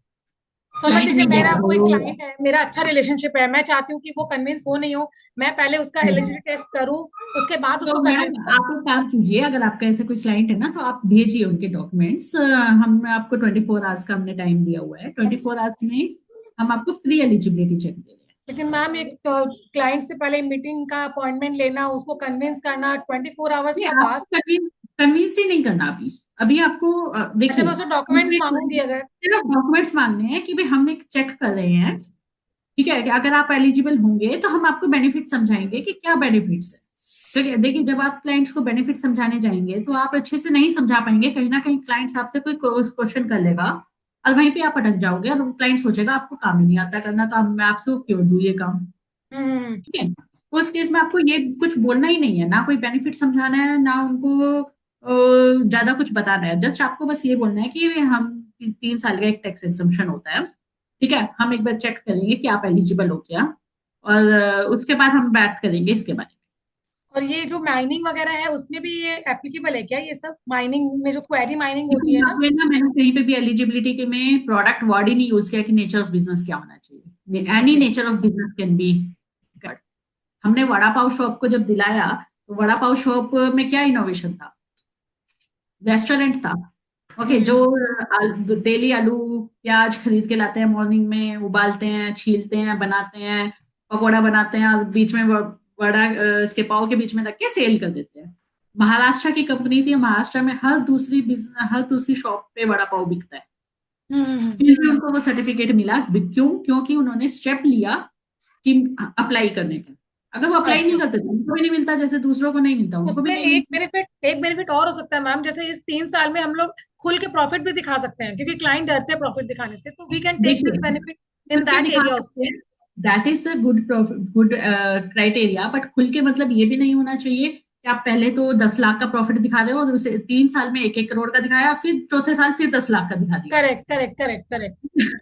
A: समझ
C: क्लाइंट
A: लीजिए
C: नहीं
A: मेरा
C: देगा
A: कोई
C: वो।
A: क्लाइंट है, मेरा अच्छा रिलेशनशिप है, मैं चाहती हूँ कि वो कन्विंस हो नहीं हो, मैं पहले उसका एलिजिबिलिटी टेस्ट करूँ, उसके बाद
C: तो
A: उसको कन्विंस
C: मैडम
A: करूँ।
C: आप एक काम कीजिए, अगर आपका ऐसे कोई क्लाइंट है ना तो आप भेजिए उनके डॉक्यूमेंट्स। हम आपको 24 आवर्स का हमने टाइम दिया हुआ है, 24 आवर्स में हम आपको फ्री एलिजिबिलिटी चेक दे रहे हैं।
A: लेकिन मैम एक क्लाइंट से पहले मीटिंग का अपॉइंटमेंट लेना, उसको कन्विंस करना 24 आवर्स
C: नहीं,
A: का बाद।
C: आपको कन्विंस ही नहीं करना अभी। अभी आपको
A: अच्छा, मैं
C: देखिए,
A: उससे डॉक्यूमेंट्स मांगूंगी अगर?
C: सिर्फ डॉक्यूमेंट्स मांगने हैं कि भाई हम एक चेक कर रहे हैं, ठीक है, कि अगर आप एलिजिबल होंगे तो हम आपको बेनिफिट समझाएंगे कि क्या बेनिफिट्स है। ठीक है, देखिए जब आप क्लाइंट्स को बेनिफिट समझाने जाएंगे तो आप अच्छे से नहीं समझा पाएंगे, कहीं ना कहीं क्लाइंट्स आपसे कोई क्वेश्चन कर लेगा और वहीं पे आप अटक जाओगे और क्लाइंट सोचेगा आपको काम ही नहीं आता करना, तो अब मैं आपसे क्यों दूं ये काम।
A: हम्म।
C: ठीक है, उस केस में आपको ये कुछ बोलना ही नहीं है, ना कोई बेनिफिट समझाना है ना उनको ज्यादा कुछ बताना है। जस्ट आपको बस ये बोलना है कि हम 3 साल का एक टैक्स एग्जम्पशन होता है, ठीक है, हम एक बार चेक करेंगे कि आप एलिजिबल हो क्या, और उसके बाद हम बात करेंगे इसके बारे
A: और ये जो माइनिंग वगैरह है उसमें भी ये एप्लीकेबल है क्या, ये सब माइनिंग में जो क्वेरी माइनिंग
C: में।
A: होती
C: देखिए
A: है
C: यहाँ
A: ना?
C: पे ना मैंने कहीं पे भी एलिजिबिलिटी के में प्रोडक्ट वर्ड ही नहीं यूज किया कि नेचर ऑफ बिजनेस क्या होना चाहिए। Any
A: okay.
C: Nature of business can be. हमने वड़ा पाव शॉप को जब दिलाया तो वड़ा पाव शॉप में क्या इनोवेशन था, रेस्टोरेंट था। ओके, जो
A: हम्म।
C: डेली आलू प्याज खरीद के लाते हैं, मॉर्निंग में उबालते हैं, छीलते हैं, बनाते हैं, पकोड़ा बनाते हैं और बीच में वड़ा इसके पाव के बीच में रख के सेल कर देते हैं। महाराष्ट्र की कंपनी थी, महाराष्ट्र में हर दूसरी शॉप पे वड़ा पाव बिकता है,
A: हम्म।
C: फिर भी उनको वो सर्टिफिकेट मिला। क्यों? क्योंकि उन्होंने स्टेप लिया कि अप्लाई करने का। अगर वो अप्लाई नहीं
A: अच्छा,
C: करते तो उनको भी नहीं मिलता, जैसे दूसरों को नहीं मिलता उनको भी
A: उसमें
C: नहीं मिलता।
A: एक बेनिफिट और हो सकता है मैम, जैसे इस 3 साल में हम लोग खुल के प्रॉफिट भी दिखा सकते हैं, क्योंकि क्लाइंट डरते हैं प्रॉफिट दिखाने से, तो वी कैन टेक
C: देखिए,
A: दिस बेनिफिट
C: खुल
A: इन
C: के
A: दैट
C: दिखा
A: एरिया
C: सकते
A: ऑल्सो।
C: हैं, that is the good criteria, but खुल के मतलब ये भी नहीं होना चाहिए कि आप पहले तो 10 लाख का प्रॉफिट दिखा रहे हो और उसे 3 साल में 1-1 करोड़ का दिखाया, फिर चौथे साल फिर 10 लाख का दिखा दिया।
A: Correct correct correct correct.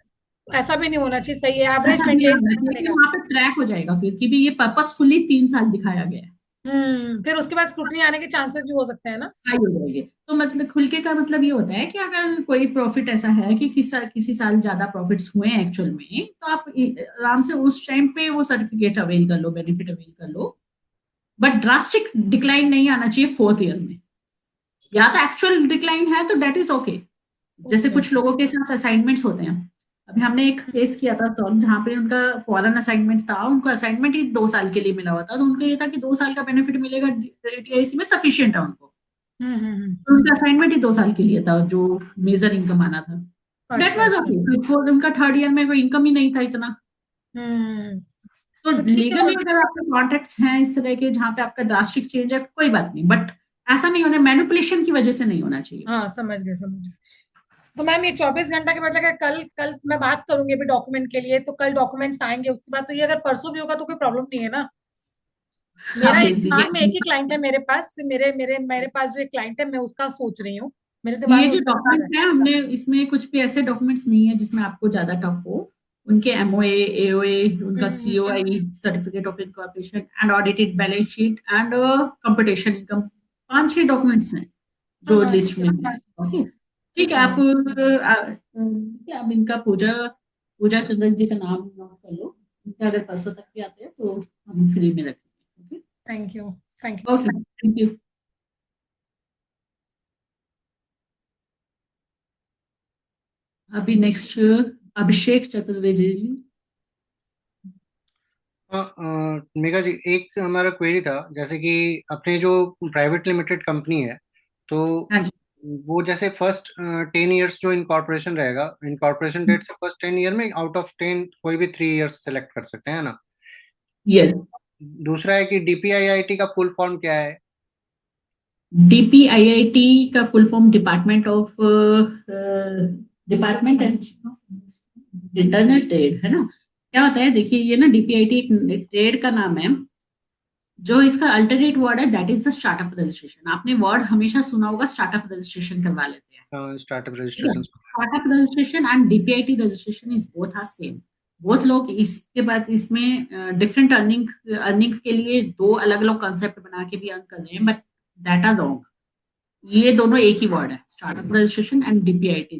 A: ऐसा भी नहीं होना चाहिए, सही है, एवरेज
C: ऐसा भी नहीं
A: मेंटेन
C: होना
A: करना
C: चाहिए, फिर
A: पड़ेगा।
C: वहां पे ट्रैक हो जाएगा फिर कि भी ये पर्पसफुली 3 साल दिखाया गया है।
A: फिर उसके बाद स्क्रूटनी आने के चांसेस भी हो सकते हैं ना?
C: हाई हो जाएगी। तो मतलब खुलके का मतलब ये होता है कि अगर कोई प्रॉफिट ऐसा है कि किसी साल ज्यादा प्रॉफिट्स हुए हैं एक्चुअल में, तो आप आराम से उस टाइम पे वो सर्टिफिकेट अवेल कर लो, बेनिफिट अवेल कर लो। बट ड्रास्टिक डिक्लाइन नहीं आना चाहिए 4th ईयर में। या तो एक्चुअल डिक्लाइन है तो डेट इज ओके। जैसे
A: ओके।
C: कुछ लोगों के साथ असाइनमेंट्स होते हैं। अभी हमने एक केस किया था सॉल्व, जहाँ पे उनका फॉरेन असाइनमेंट था, उनको असाइनमेंट ही 2 साल के लिए मिला हुआ था, तो उनको ये था कि 2 साल का बेनिफिट मिलेगा एटीआईसी में, सफिशियंट है उनको।
A: हम्म।
C: तो उनका असाइनमेंट ही 2 साल के लिए था जो मेजर इनकम आना था। डेट
A: अच्छा
C: वाज
A: अच्छा।
C: ओके, उनका 3rd ईयर में कोई इनकम ही नहीं था इतना।
A: हम्म।
C: तो
A: तो ठीक है
C: लीगली अगर आपके कॉन्टेक्ट्स हैं इस तरह के जहाँ पे आपका ड्रास्टिक चेंज है, कोई बात नहीं, बट ऐसा नहीं होना, मैनिपुलेशन की वजह से नहीं होना चाहिए।
A: हाँ, समझ गए समझ गए। तो मैम ये 24 घंटा के मतलब, अगर कल कल मैं बात करूंगी अभी डॉक्यूमेंट के लिए, तो कल डॉक्यूमेंट्स आएंगे, उसके बाद तो ये अगर परसों भी होगा तो कोई प्रॉब्लम नहीं है ना? मेरा
C: आप
A: एक
C: भेज
A: दिमाग में एक ही
C: दीजिए।
A: क्लाइंट है मेरे पास, मेरे पास जो एक क्लाइंट है मैं उसका सोच रही हूँ, मेरे दिमाग
C: ये
A: में
C: जो
A: उसका आ रहा
C: डॉक्यूमेंट है, हमने इसमें कुछ भी ऐसे डॉक्यूमेंट्स नहीं है जिसमें आपको ज्यादा टफ हो। उनके एमओए, एओए,
A: है।
C: उनका COI, certificate of incorporation and audited balance sheet and computation income, 5-6 documents हैं जो
A: हाँ
C: लिस्ट
A: ठीक
C: में
A: है।
C: है। ओके, ठीक
A: ठीक
C: है।
A: है
C: आप
A: मैम।
C: आप इनका पूजा पूजा चंद्रन जी का नाम नोट कर लो। इनका अगर परसों तक भी आते हैं तो हम फ्री में रखेंगे।
A: Thank you. Thank you.
C: Okay, thank you. अभी नेक्स्ट अभिषेक चतुर्वेदी जी।
F: हाँ मेघा जी, एक हमारा क्वेरी था, जैसे कि अपने जो प्राइवेट लिमिटेड कंपनी है, तो
C: हाँ जी।
F: वो जैसे फर्स्ट 10 इयर्स जो इनकॉर्पोरेशन रहेगा, इनकॉर्पोरेशन डेट से फर्स्ट 10 ईयर में आउट ऑफ 10 कोई भी 3 इयर्स सेलेक्ट कर सकते हैं ना।
C: यस।
F: दूसरा है कि डीपीआईआईटी का फुल फॉर्म क्या है?
C: डीपीआईआईटी का full form department internet trade है ना। क्या होता है, देखिए ये ना डीपीआईटी एक ट्रेड का नाम है। जो इसका अल्टरनेट वर्ड है that is the startup registration. आपने वर्ड हमेशा सुना होगा, स्टार्टअप रजिस्ट्रेशन करवा लेते हैं।
F: स्टार्टअप
C: ठीक है,
F: registration.
C: Startup registration and DPIT registration is both are same. बहुत लोग इसके बाद इसमें डिफरेंट अर्निंग के लिए दो अलग अलग कॉन्सेप्ट बना के भी अर्न कर रहे हैं, बट दैट आर रॉन्ग। ये दोनों एक ही वर्ड है, startup registration and DPIT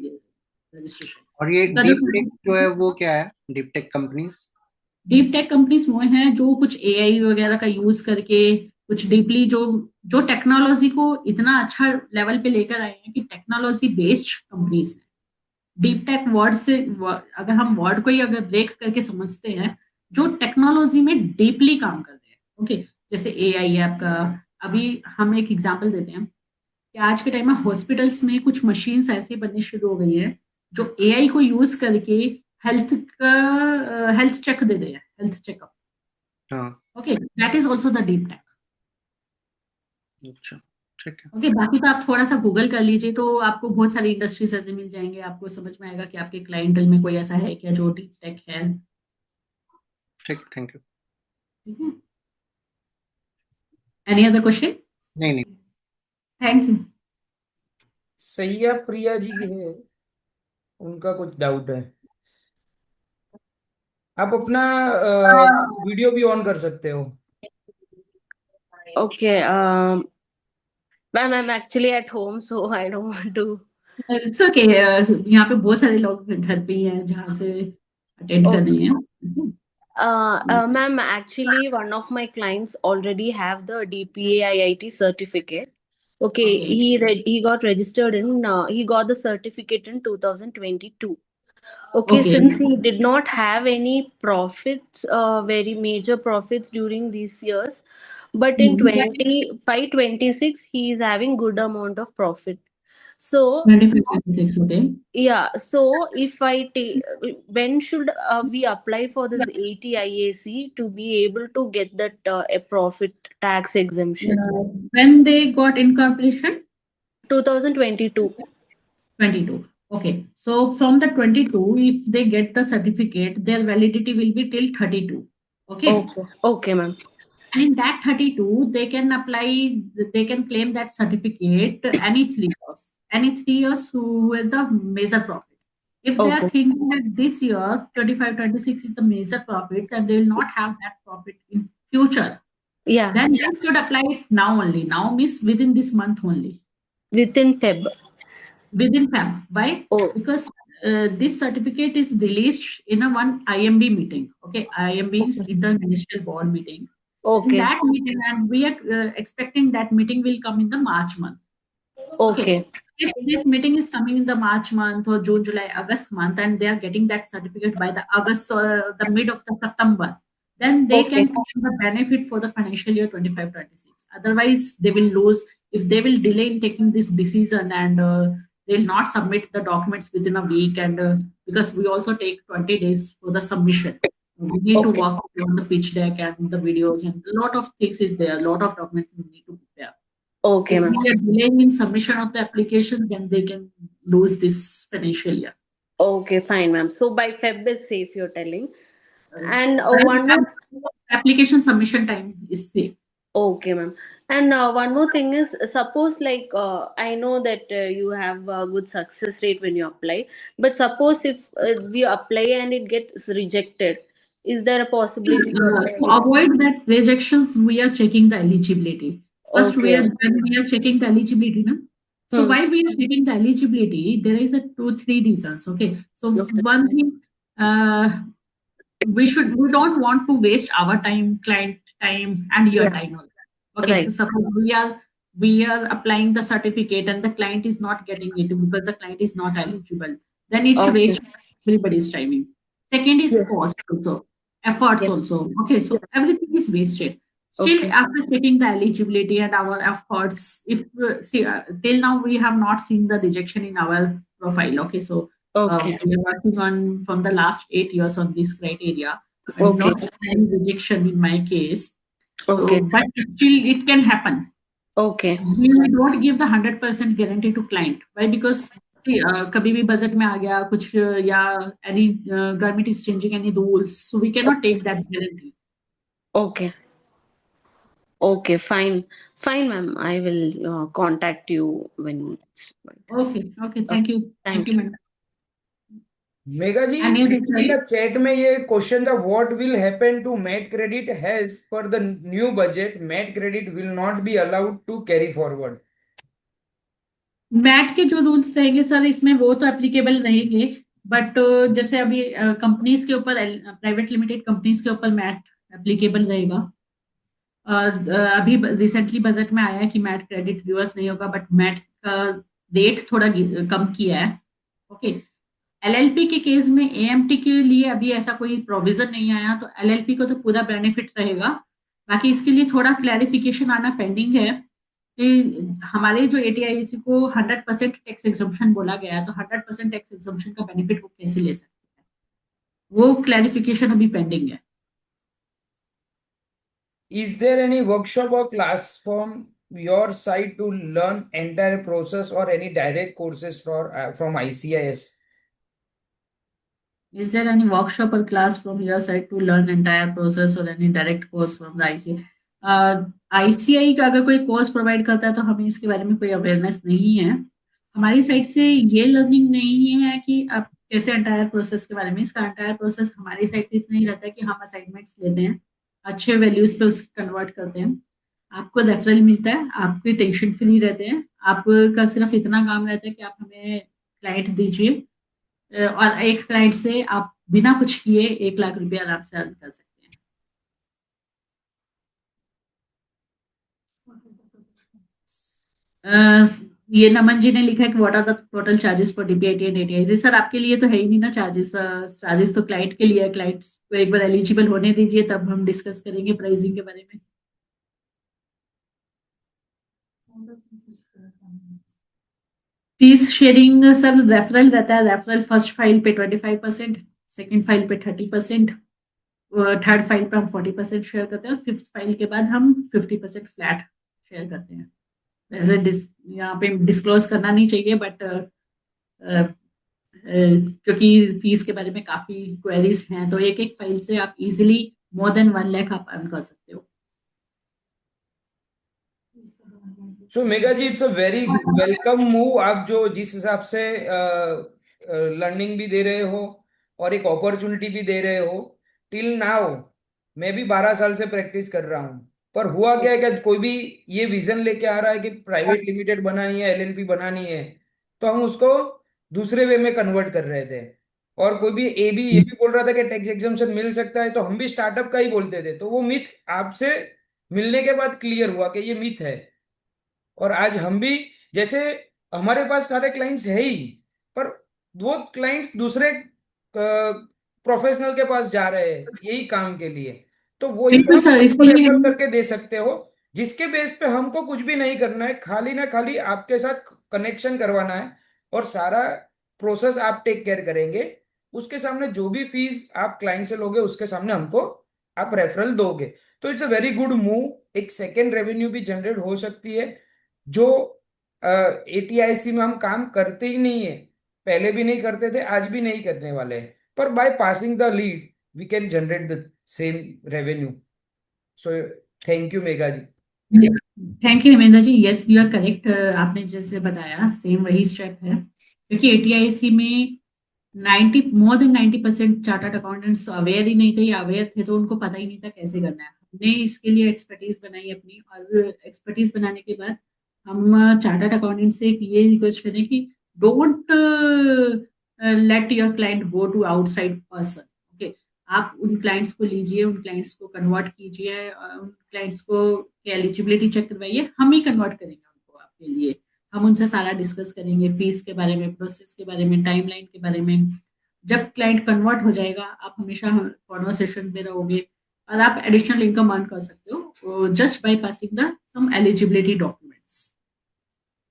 C: registration.
F: और ये
C: इसका जो
F: डीप टेक जो है वो क्या है, deep tech companies?
C: Deep tech companies वो हैं जो कुछ एआई वगैरह का यूज करके कुछ डीपली जो जो टेक्नोलॉजी को इतना अच्छा लेवल पे लेकर आए हैं कि टेक्नोलॉजी बेस्ड कंपनीज हैं। डीप टेक वर्ड से अगर हम वर्ड को ही अगर ब्रेक करके समझते हैं, जो टेक्नोलॉजी में डीपली काम कर रहे हैं। ओके, जैसे एआई है आपका। अभी हम एक एग्जांपल देते हैं कि आज के टाइम में हॉस्पिटल्स में कुछ मशीन्स ऐसी बननी शुरू हो गई है जो एआई को यूज करके हेल्थ का हेल्थ चेक दे रहे हैं, हेल्थ चेकअप।
F: हाँ।
C: Okay, that is also the deep tech.
F: अच्छा, ठीक है।
C: ओके, बाकी तो आप थोड़ा सा गूगल कर लीजिए तो आपको बहुत सारी इंडस्ट्रीज ऐसे मिल जाएंगे, आपको समझ में आएगा कि आपके क्लाइंटल में कोई ऐसा है क्या जो डीप टेक है।
F: ठीक, थैंक यू।
C: ठीक है, एनी अदर क्वेश्चन?
F: नहीं नहीं।
C: Thank you.
B: सैया प्रिया जी है, उनका कुछ डाउट है। आप अपना वीडियो भी ऑन कर सकते हो।
G: Okay, ma'am, I'm actually at home, so I don't want to.
C: It's okay, यहाँ पे बहुत सारे लोग घर पे ही हैं जहाँ से अटेंड कर
G: Okay.
C: रही हैं।
G: Ma'am, actually, one of my clients already have the DPAIIT certificate. Okay,
C: okay
G: he got registered in he got the certificate in 2022. Okay,
C: okay
G: since he did not have any profits, very major profits during these years, but in 25-26 he is having good amount of profit. So
C: 25-26, okay.
G: yeah, so if I take, when should we apply for this ATIAC to be able to get that a profit tax exemption?
C: When they got incorporation?
G: 2022.
C: 22. Okay. So from the 22, if they get the certificate, their validity will be till 32. Okay.
G: Okay, okay, ma'am.
C: And in that 32, they can apply, they can claim that certificate any 3 years. Any 3 years who has a major profit. If they are
G: Okay,
C: thinking that this year, 25-26 is a major profits and they will not have that profit in future,
G: yeah,
C: then they should apply it now only. Now means within this month only.
G: within Feb.
C: Within Feb. Why?
G: Oh,
C: Because this certificate is released in a one IMB meeting. Okay, IMB is
G: okay,
C: Inter-Ministerial Board meeting. In
G: okay,
C: that meeting, and we are expecting that meeting will come in the March month. Okay.
G: okay,
C: If this meeting is coming in the March month or June, July, August month, and they are getting that certificate by the August or the mid of the September, then they
G: okay,
C: can claim the benefit for the financial year 25-26. Otherwise, they will lose if they will delay in taking this decision and they'll not submit the documents within a week. And because we also take 20 days for the submission, we need to
G: okay,
C: work on the pitch deck and the videos, and a lot of things is there, a lot of documents we need to prepare.
G: okay,
C: If
G: ma'am.
C: we are delaying in submission of the application, then they can lose this financial year.
G: Okay, fine, ma'am. So by Feb is safe, you're telling. And
C: Then
G: one more.
C: application submission time is safe.
G: Okay, ma'am. And one more thing is, suppose like I know that you have a good success rate when you apply, but suppose if we apply and it gets rejected, is there a possibility to apply
C: To
G: again?
C: avoid that rejections, we are checking the eligibility. First,
G: Okay.
C: when we are checking the eligibility, na? So
G: Hmm.
C: why we are checking the eligibility? There is a two, three reasons. Okay. So
G: Okay.
C: one thing, uh, we don't want to waste our time, client time, and your
G: Yeah.
C: time also. Okay. So
G: Right.
C: suppose we are applying the certificate and the client is not getting it because the client is not eligible. Then it's a
G: Okay.
C: waste of everybody's timing. Second is
G: Yes.
C: cost also, efforts
G: Yes.
C: also. Okay,
G: Yeah.
C: so everything is wasted. Still,
G: Okay.
C: after checking the eligibility and our efforts, if see till now we have not seen the rejection in our profile. Okay, so
G: Okay.
C: we are working on from the last 8 years on this criteria. I have
G: Okay.
C: not seen any rejection in my case. So,
G: Okay.
C: but still, it can happen.
G: Okay.
C: We don't give the 100% guarantee to client. Why? Because see, कभी भी budget में आ गया कुछ या any government is changing any rules, so we cannot take that guarantee.
G: Okay. Okay. Fine. Fine, ma'am. I will contact you when it's.
C: Okay, okay,
G: Okay.
C: thank
G: Thank
C: you,
G: you.
C: madam.
B: Megha ji,
C: Any other
B: किसी का
C: query?
B: चैट में ये क्वेश्चन था, what will happen to MAT credit has per the new budget, MAT credit will not be allowed to carry forward.
C: MAT के जो रूल्स रहेंगे सर इसमें वो तो एप्लीकेबल रहेंगे, बट जैसे अभी कंपनीज के ऊपर, प्राइवेट लिमिटेड कंपनीज के ऊपर मैट एप्लीकेबल रहेगा। अभी रिसेंटली बजट में आया है कि मैट क्रेडिट रिवर्स नहीं होगा, बट मैट का रेट थोड़ा कम किया है। ओके, एलएलपी के केस में एएमटी के लिए अभी ऐसा कोई प्रोविजन नहीं आया, तो एलएलपी को तो पूरा बेनिफिट रहेगा। बाकी इसके लिए थोड़ा क्लैरिफिकेशन आना पेंडिंग है कि हमारे जो एटीआईसी को 100% टैक्स एग्जम्पशन बोला गया है, तो 100% टैक्स एग्जम्पशन का बेनिफिट वो कैसे ले सकते हैं, वो क्लैरिफिकेशन अभी पेंडिंग है।
B: Is there any workshop or class from your side to learn entire process or any direct courses from ICIS?
C: Is there any workshop or class from your side to learn entire process or any direct course from the ICI? ICI का अगर कोई कोर्स प्रोवाइड करता है तो हमें इसके बारे में कोई अवेयरनेस नहीं है। हमारी साइड से ये लर्निंग नहीं है कि आप कैसे एंटायर प्रोसेस के बारे में। इसका एंटायर प्रोसेस हमारी साइड से इतना ही रहता है कि हम असाइनमेंट्स लेते हैं, अच्छे वैल्यूज पे उसको कन्वर्ट करते हैं, आपको रेफरल मिलता है, आपके टेंशन फ्री रहते हैं। आपका सिर्फ इतना काम रहता है कि आप हमें क्लाइंट दीजिए, और एक क्लाइंट से आप बिना कुछ किए 1 लाख रुपया आराम से अर्न कर सकते हैं। ये नमन जी ने लिखा है कि what are the total charges for DPIT and ATI. Sir आपके लिए तो है ही नहीं ना चार्जेस, चार्जेस तो क्लाइंट के लिए है। क्लाइंट्स को एक बार एलिजिबल होने दीजिए, तब हम डिस्कस करेंगे प्राइसिंग के बारे में। फीस शेयरिंग सर रेफरल रहता है। रेफरल फर्स्ट फाइल पे 25%, सेकेंड फाइल पे 30%, थर्ड फाइल पे हम 40% शेयर करते हैं, और फिफ्थ फाइल के बाद हम 50% फ्लैट शेयर करते हैं। वैसे यहाँ पे डिस्क्लोज करना नहीं चाहिए, बट क्योंकि फीस के बारे में काफी क्वेरीज हैं, तो एक एक फाइल से आप इजीली मोर देन 1 लाख आप अर्न कर सकते हो।
B: So Megha ji, it's a very welcome move. आप जो जिस हिसाब से लर्निंग भी दे रहे हो और एक अपॉर्चुनिटी भी दे रहे हो, टिल नाउ मैं भी 12 साल से प्रैक्टिस कर रहा हूँ। पर हुआ क्या है कि कोई भी ये विजन लेके आ रहा है कि प्राइवेट लिमिटेड बनानी है, एलएलपी बनानी है, तो हम उसको दूसरे वे में कन्वर्ट कर रहे थे। और कोई भी ये भी बोल रहा था कि टैक्स एग्जम्पशन मिल सकता है, तो हम भी स्टार्टअप का ही बोलते थे। तो वो मिथ आपसे मिलने के बाद क्लियर हुआ कि ये मिथ है। और आज हम भी, जैसे हमारे पास सारे क्लाइंट्स है ही, पर वो क्लाइंट्स दूसरे प्रोफेशनल के पास जा रहे हैं यही काम के लिए, तो वही
C: बिल्कुल
B: हम
C: सर,
B: उनको
C: इसीलिए
B: रेफर
C: हम
B: करके दे सकते हो, जिसके बेस पे हमको कुछ भी नहीं करना है, खाली ना खाली आपके साथ कनेक्शन करवाना है और सारा प्रोसेस आप टेक केयर करेंगे। उसके सामने जो भी फीस आप क्लाइंट से लोगे उसके सामने हमको आप रेफरल दोगे। तो it's a very good move. एक सेकेंड रेवेन्यू भी जनरेट हो सकती है, जो एटीआईसी में हम काम करते ही नहीं है, पहले भी नहीं करते थे, आज भी नहीं करने वाले हैं, पर by passing the lead we can generate the same revenue. So thank you Megha ji.
C: Thank you Hemendra ji, yes you are correct, आपने जैसे बताया सेम वही स्टेप है, क्योंकि एटीआईसी में 90% चार्टर्ड अकाउंटेंट्स अवेयर ही नहीं थे, या अवेयर थे तो उनको पता ही नहीं था कैसे करना है। हमने इसके लिए एक्सपर्टीज बनाई अपनी, और एक्सपर्टीज बनाने के बाद हम चार्टर्ड अकाउंटेंट से ये रिक्वेस्ट करें कि don't let your client go to outside person. Okay, आप उन क्लाइंट्स को लीजिए, उन क्लाइंट्स को कन्वर्ट कीजिए, उन क्लाइंट्स को एलिजिबिलिटी चेक करवाइए, हम ही कन्वर्ट करेंगे उनको आपके लिए। हम उनसे सारा डिस्कस करेंगे, फीस के बारे में, प्रोसेस के बारे में, टाइमलाइन के बारे में। जब क्लाइंट कन्वर्ट हो जाएगा, आप हमेशा कॉन्वर्सेशन में रहोगे और आप एडिशनल इनकम अर्न कर सकते हो just by passing the some eligibility documents.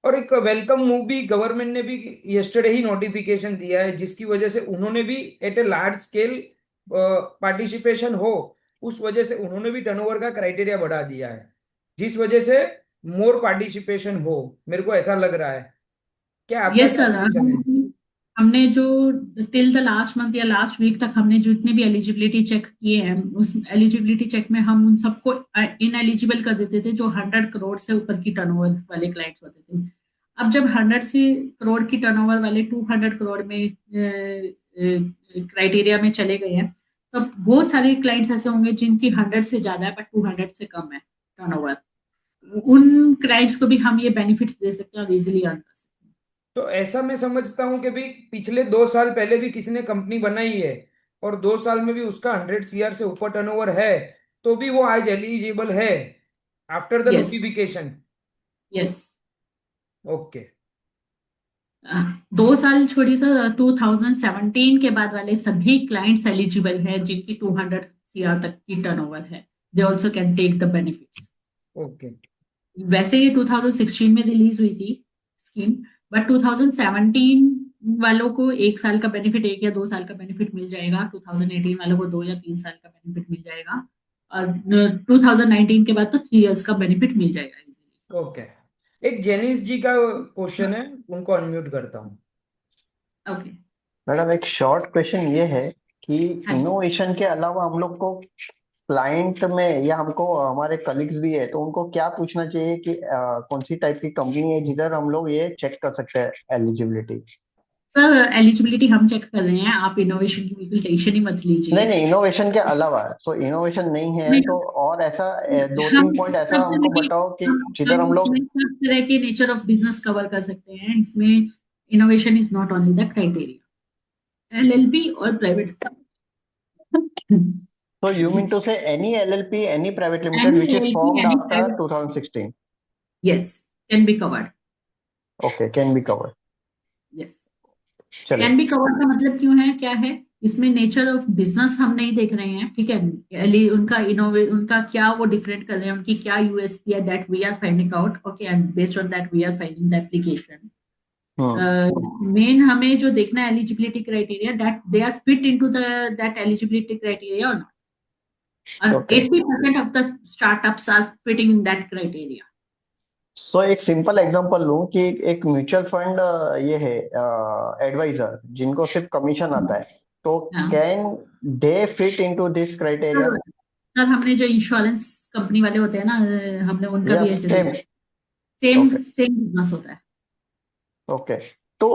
B: और एक वेलकम मूव भी गवर्नमेंट ने भी यस्टरडे ही नोटिफिकेशन दिया है, जिसकी वजह से उन्होंने भी at a large scale participation हो, उस वजह से उन्होंने भी टर्नओवर का क्राइटेरिया बढ़ा दिया है, जिस वजह से मोर पार्टिसिपेशन हो, मेरे को ऐसा लग रहा है। क्या आपका
C: यस
B: क्या
C: सर,
B: पोजीशन है?
C: हमने जो टिल द लास्ट मंथ या लास्ट वीक तक हमने जितने भी एलिजिबिलिटी चेक किए हैं, उस एलिजिबिलिटी चेक में हम उन सबको इन एलिजिबल कर देते थे जो 100 करोड़ से ऊपर की टर्नओवर वाले क्लाइंट्स होते थे। अब जब 100 से करोड़ की टर्नओवर वाले 200 करोड़ में क्राइटेरिया में चले गए हैं, तो बहुत सारे क्लाइंट्स ऐसे होंगे जिनकी 100 से ज्यादा है बट 200 से कम है टर्नओवर। उन क्लाइंट्स को भी हम ये बेनिफिट्स दे सकते हैं और इजिली अर्न कर सकते हैं।
B: तो ऐसा मैं समझता हूँ कि भाई पिछले 2 साल पहले भी किसी ने कंपनी बनाई है और 2 साल में भी उसका 100 CR से ऊपर टर्नओवर है, तो भी वो आज एलिजिबल है after the
C: yes,
B: notification.
C: Yes.
B: Okay.
C: 2 साल छोड़ी सर, 2017 के बाद वाले सभी क्लाइंट्स एलिजिबल है जिनकी 200 सीआर तक की टर्नओवर है, they also can take the benefits.
B: Okay.
C: वैसे ये 2016 में रिलीज हुई थी स्कीम, बट 2017 वालों को 1 साल का बेनिफिट, 1 या 2 साल का बेनिफिट मिल जाएगा, 2018 वालों को 2 या 3 साल का बेनिफिट मिल जाएगा, और 2019 के बाद तो 3 इयर्स का बेनिफिट मिल जाएगा इजीली।
B: ओके। एक जेनिस जी का क्वेश्चन है, उनको अनम्यूट करता हूँ।
C: ओके।
D: मैडम एक शॉर्ट क्वेश्चन ये है कि
C: हाँ जी।
D: इनोवेशन के अलावा हम लोग को क्लाइंट में, या हमको हमारे कलीग्स भी है, तो उनको क्या पूछना चाहिए कि कौन सी टाइप की कंपनी है जिधर हम लोग ये चेक कर सकते हैं एलिजिबिलिटी?
C: सर एलिजिबिलिटी हम चेक कर रहे हैं, आप इनोवेशन की बिल्कुल टेंशन ही मत लीजिए।
D: नहीं नहीं, इनोवेशन के अलावा, तो इनोवेशन नहीं है
C: नहीं,
D: तो और ऐसा दो
C: हम
D: तीन पॉइंट ऐसा
C: सब
D: हमको
C: तरह की
D: बताओ कि जिधर
C: हम
D: हम
C: इसमें
D: लोग।
C: सब तरह के नेचर ऑफ बिजनेस कवर कर सकते हैं, इसमें innovation is not only the criteria. LLP और private
D: So you mean to say any LLP, any private limited
C: any
D: which is
C: LLP
D: formed
C: any
D: after
C: private,
D: 2016?
C: Yes, can be covered.
D: Okay, can be covered.
C: Yes,
D: चलिए।
C: कैन बी कवर्ड का मतलब क्यों है, क्या है इसमें नेचर ऑफ बिजनेस हम नहीं देख रहे हैं, ठीक है। उनका उनका क्या वो डिफरेंट कर रहे हैं, उनकी क्या यूएसपी है, that we are finding out. Okay, and based on that we are filing the application. Main हमें जो देखना है eligibility criteria, that they are fit into the that eligibility criteria और नॉट, और
D: Okay.
C: 80% of the startups are fitting in that criteria.
D: So एक सिंपल एग्जांपल लूं कि एक म्यूचुअल फंड ये है एडवाइजर जिनको सिर्फ कमीशन आता है, तो
C: हाँ
D: can they fit into this criteria?
C: Sir, sir हमने जो इंश्योरेंस कंपनी वाले होते हैं ना, हमने उनका भी
D: यस,
C: ऐसे
D: सेम।
C: देखा, सेम
D: ओके।
C: सेम बिजनेस होता है।
D: ओके। तो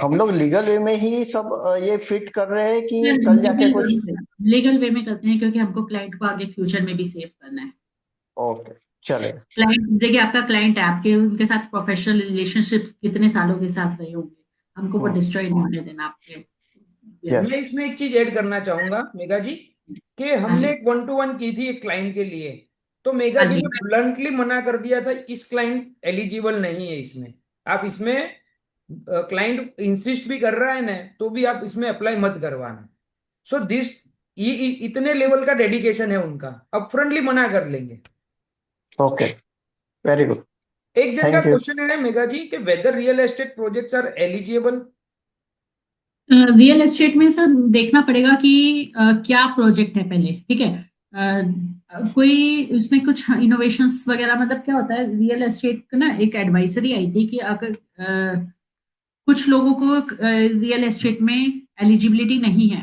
D: हम लोग लीगल वे में ही सब ये फिट कर रहे हैं कि कल जाके कुछ?
C: लीगल वे में करते हैं, क्योंकि हमको क्लाइंट को आगे फ्यूचर में भी सेव करना है।
D: ओके, चलेगा।
C: क्लाइंट देखिए, आपका क्लाइंट है, आपके उनके साथ प्रोफेशनल रिलेशनशिप कितने सालों के साथ रहे होंगे, हमको वो डिस्ट्रॉय नहीं होने देना आपके।
D: यस।
B: मैं इसमें एक चीज ऐड करना चाहूंगा मेघा जी, कि
C: हाँ
B: हमने
C: जी,
B: एक 1-to-1 की थी एक क्लाइंट के लिए, तो मेघा
C: हाँ
B: जी
C: जी,
B: ने ब्लंटली मना कर दिया था, इस क्लाइंट एलिजिबल नहीं है इसमें। आप इसमें, क्लाइंट इंसिस्ट भी कर रहा है ना, तो भी आप इसमें अप्लाई मत करवाना। सो दिस, इतने लेवल का डेडिकेशन है उनका, अपफ्रंटली मना कर लेंगे।
D: Okay, very good.
B: एक जन का
D: थैंक यू।
B: क्वेश्चन है मेघा जी कि whether real estate projects are eligible.
C: Real estate में सर देखना पड़ेगा कि क्या प्रोजेक्ट है पहले, ठीक है। कोई उसमें कुछ इनोवेशंस वगैरह, मतलब क्या होता है रियल एस्टेट का ना, एक एडवाइजरी आई थी कि अगर कुछ लोगों को रियल एस्टेट में एलिजिबिलिटी नहीं है,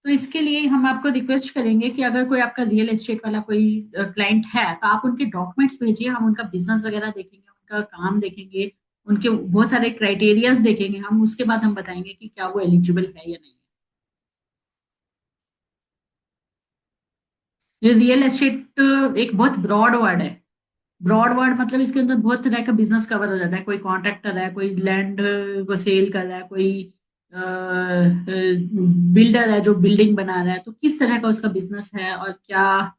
C: तो इसके लिए हम आपको रिक्वेस्ट करेंगे कि अगर कोई आपका रियल एस्टेट वाला कोई क्लाइंट है तो आप उनके डॉक्यूमेंट्स भेजिए, हम उनका बिजनेस वगैरह देखेंगे, उनका काम देखेंगे, उनके बहुत सारे क्राइटेरियाज देखेंगे हम, उसके बाद हम बताएंगे कि क्या वो एलिजिबल है या नहीं। रियल एस्टेट एक बहुत ब्रॉड वर्ड है। ब्रॉड वर्ड मतलब इसके अंदर बहुत तरह का बिजनेस कवर हो जाता है। कोई कॉन्ट्रैक्टर है, कोई लैंड को सेल कर रहा है, कोई बिल्डर है जो बिल्डिंग बना रहा है, तो किस तरह का उसका बिजनेस है और क्या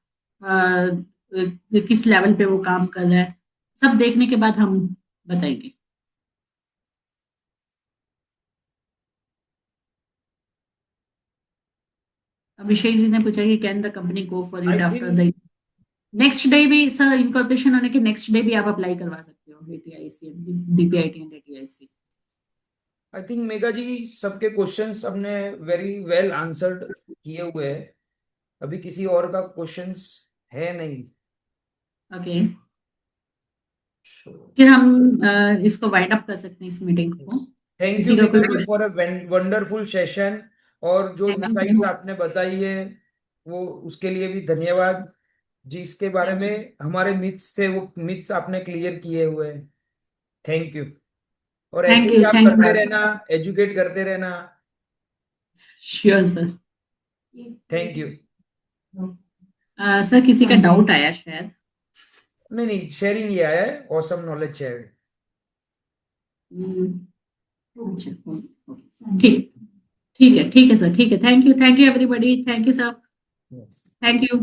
C: किस लेवल पे वो काम कर रहा है, सब देखने के बाद हम बताएंगे। अभिषेक जी ने पूछा कि can the company go for
B: I
C: it after
B: think
C: the next day भी सर, इनकॉर्पोरेशन होने के नेक्स्ट डे भी आप अप्लाई करवा सकते हो ATIC, DPIT and ATIC।
B: I think Megha ji सबके क्वेश्चंस हमने वेरी वेल आंसर्ड किए हुए हैं। अभी किसी और का क्वेश्चंस है नहीं।
C: ओके, फिर हम इसको वाइंड अप कर सकते हैं इस मीटिंग को।
B: थैंक
C: किसी
B: यू
C: का कोई
B: Megha ji
C: question?
B: For a wonderful session, और जो इंसाइट्स आपने बताई है वो उसके लिए भी धन्यवाद। जिसके बारे में हमारे मिथ्स थे वो मिथ्स आपने क्लियर किए हुए हैं। Thank you. और ऐसे ही आप
C: थैंक
B: करते
C: यू
B: रहना, एजुकेट करते रहना।
C: Sure sir.
B: Thank you.
C: Sir किसी का डाउट आया शायद?
B: नहीं नहीं, शेयरिंग ही आया है, ऑसम नॉलेज शेयरिंग।
C: अच्छा, ठीक ठीक है सर, ठीक है। Thank you everybody, thank you sir, thank you.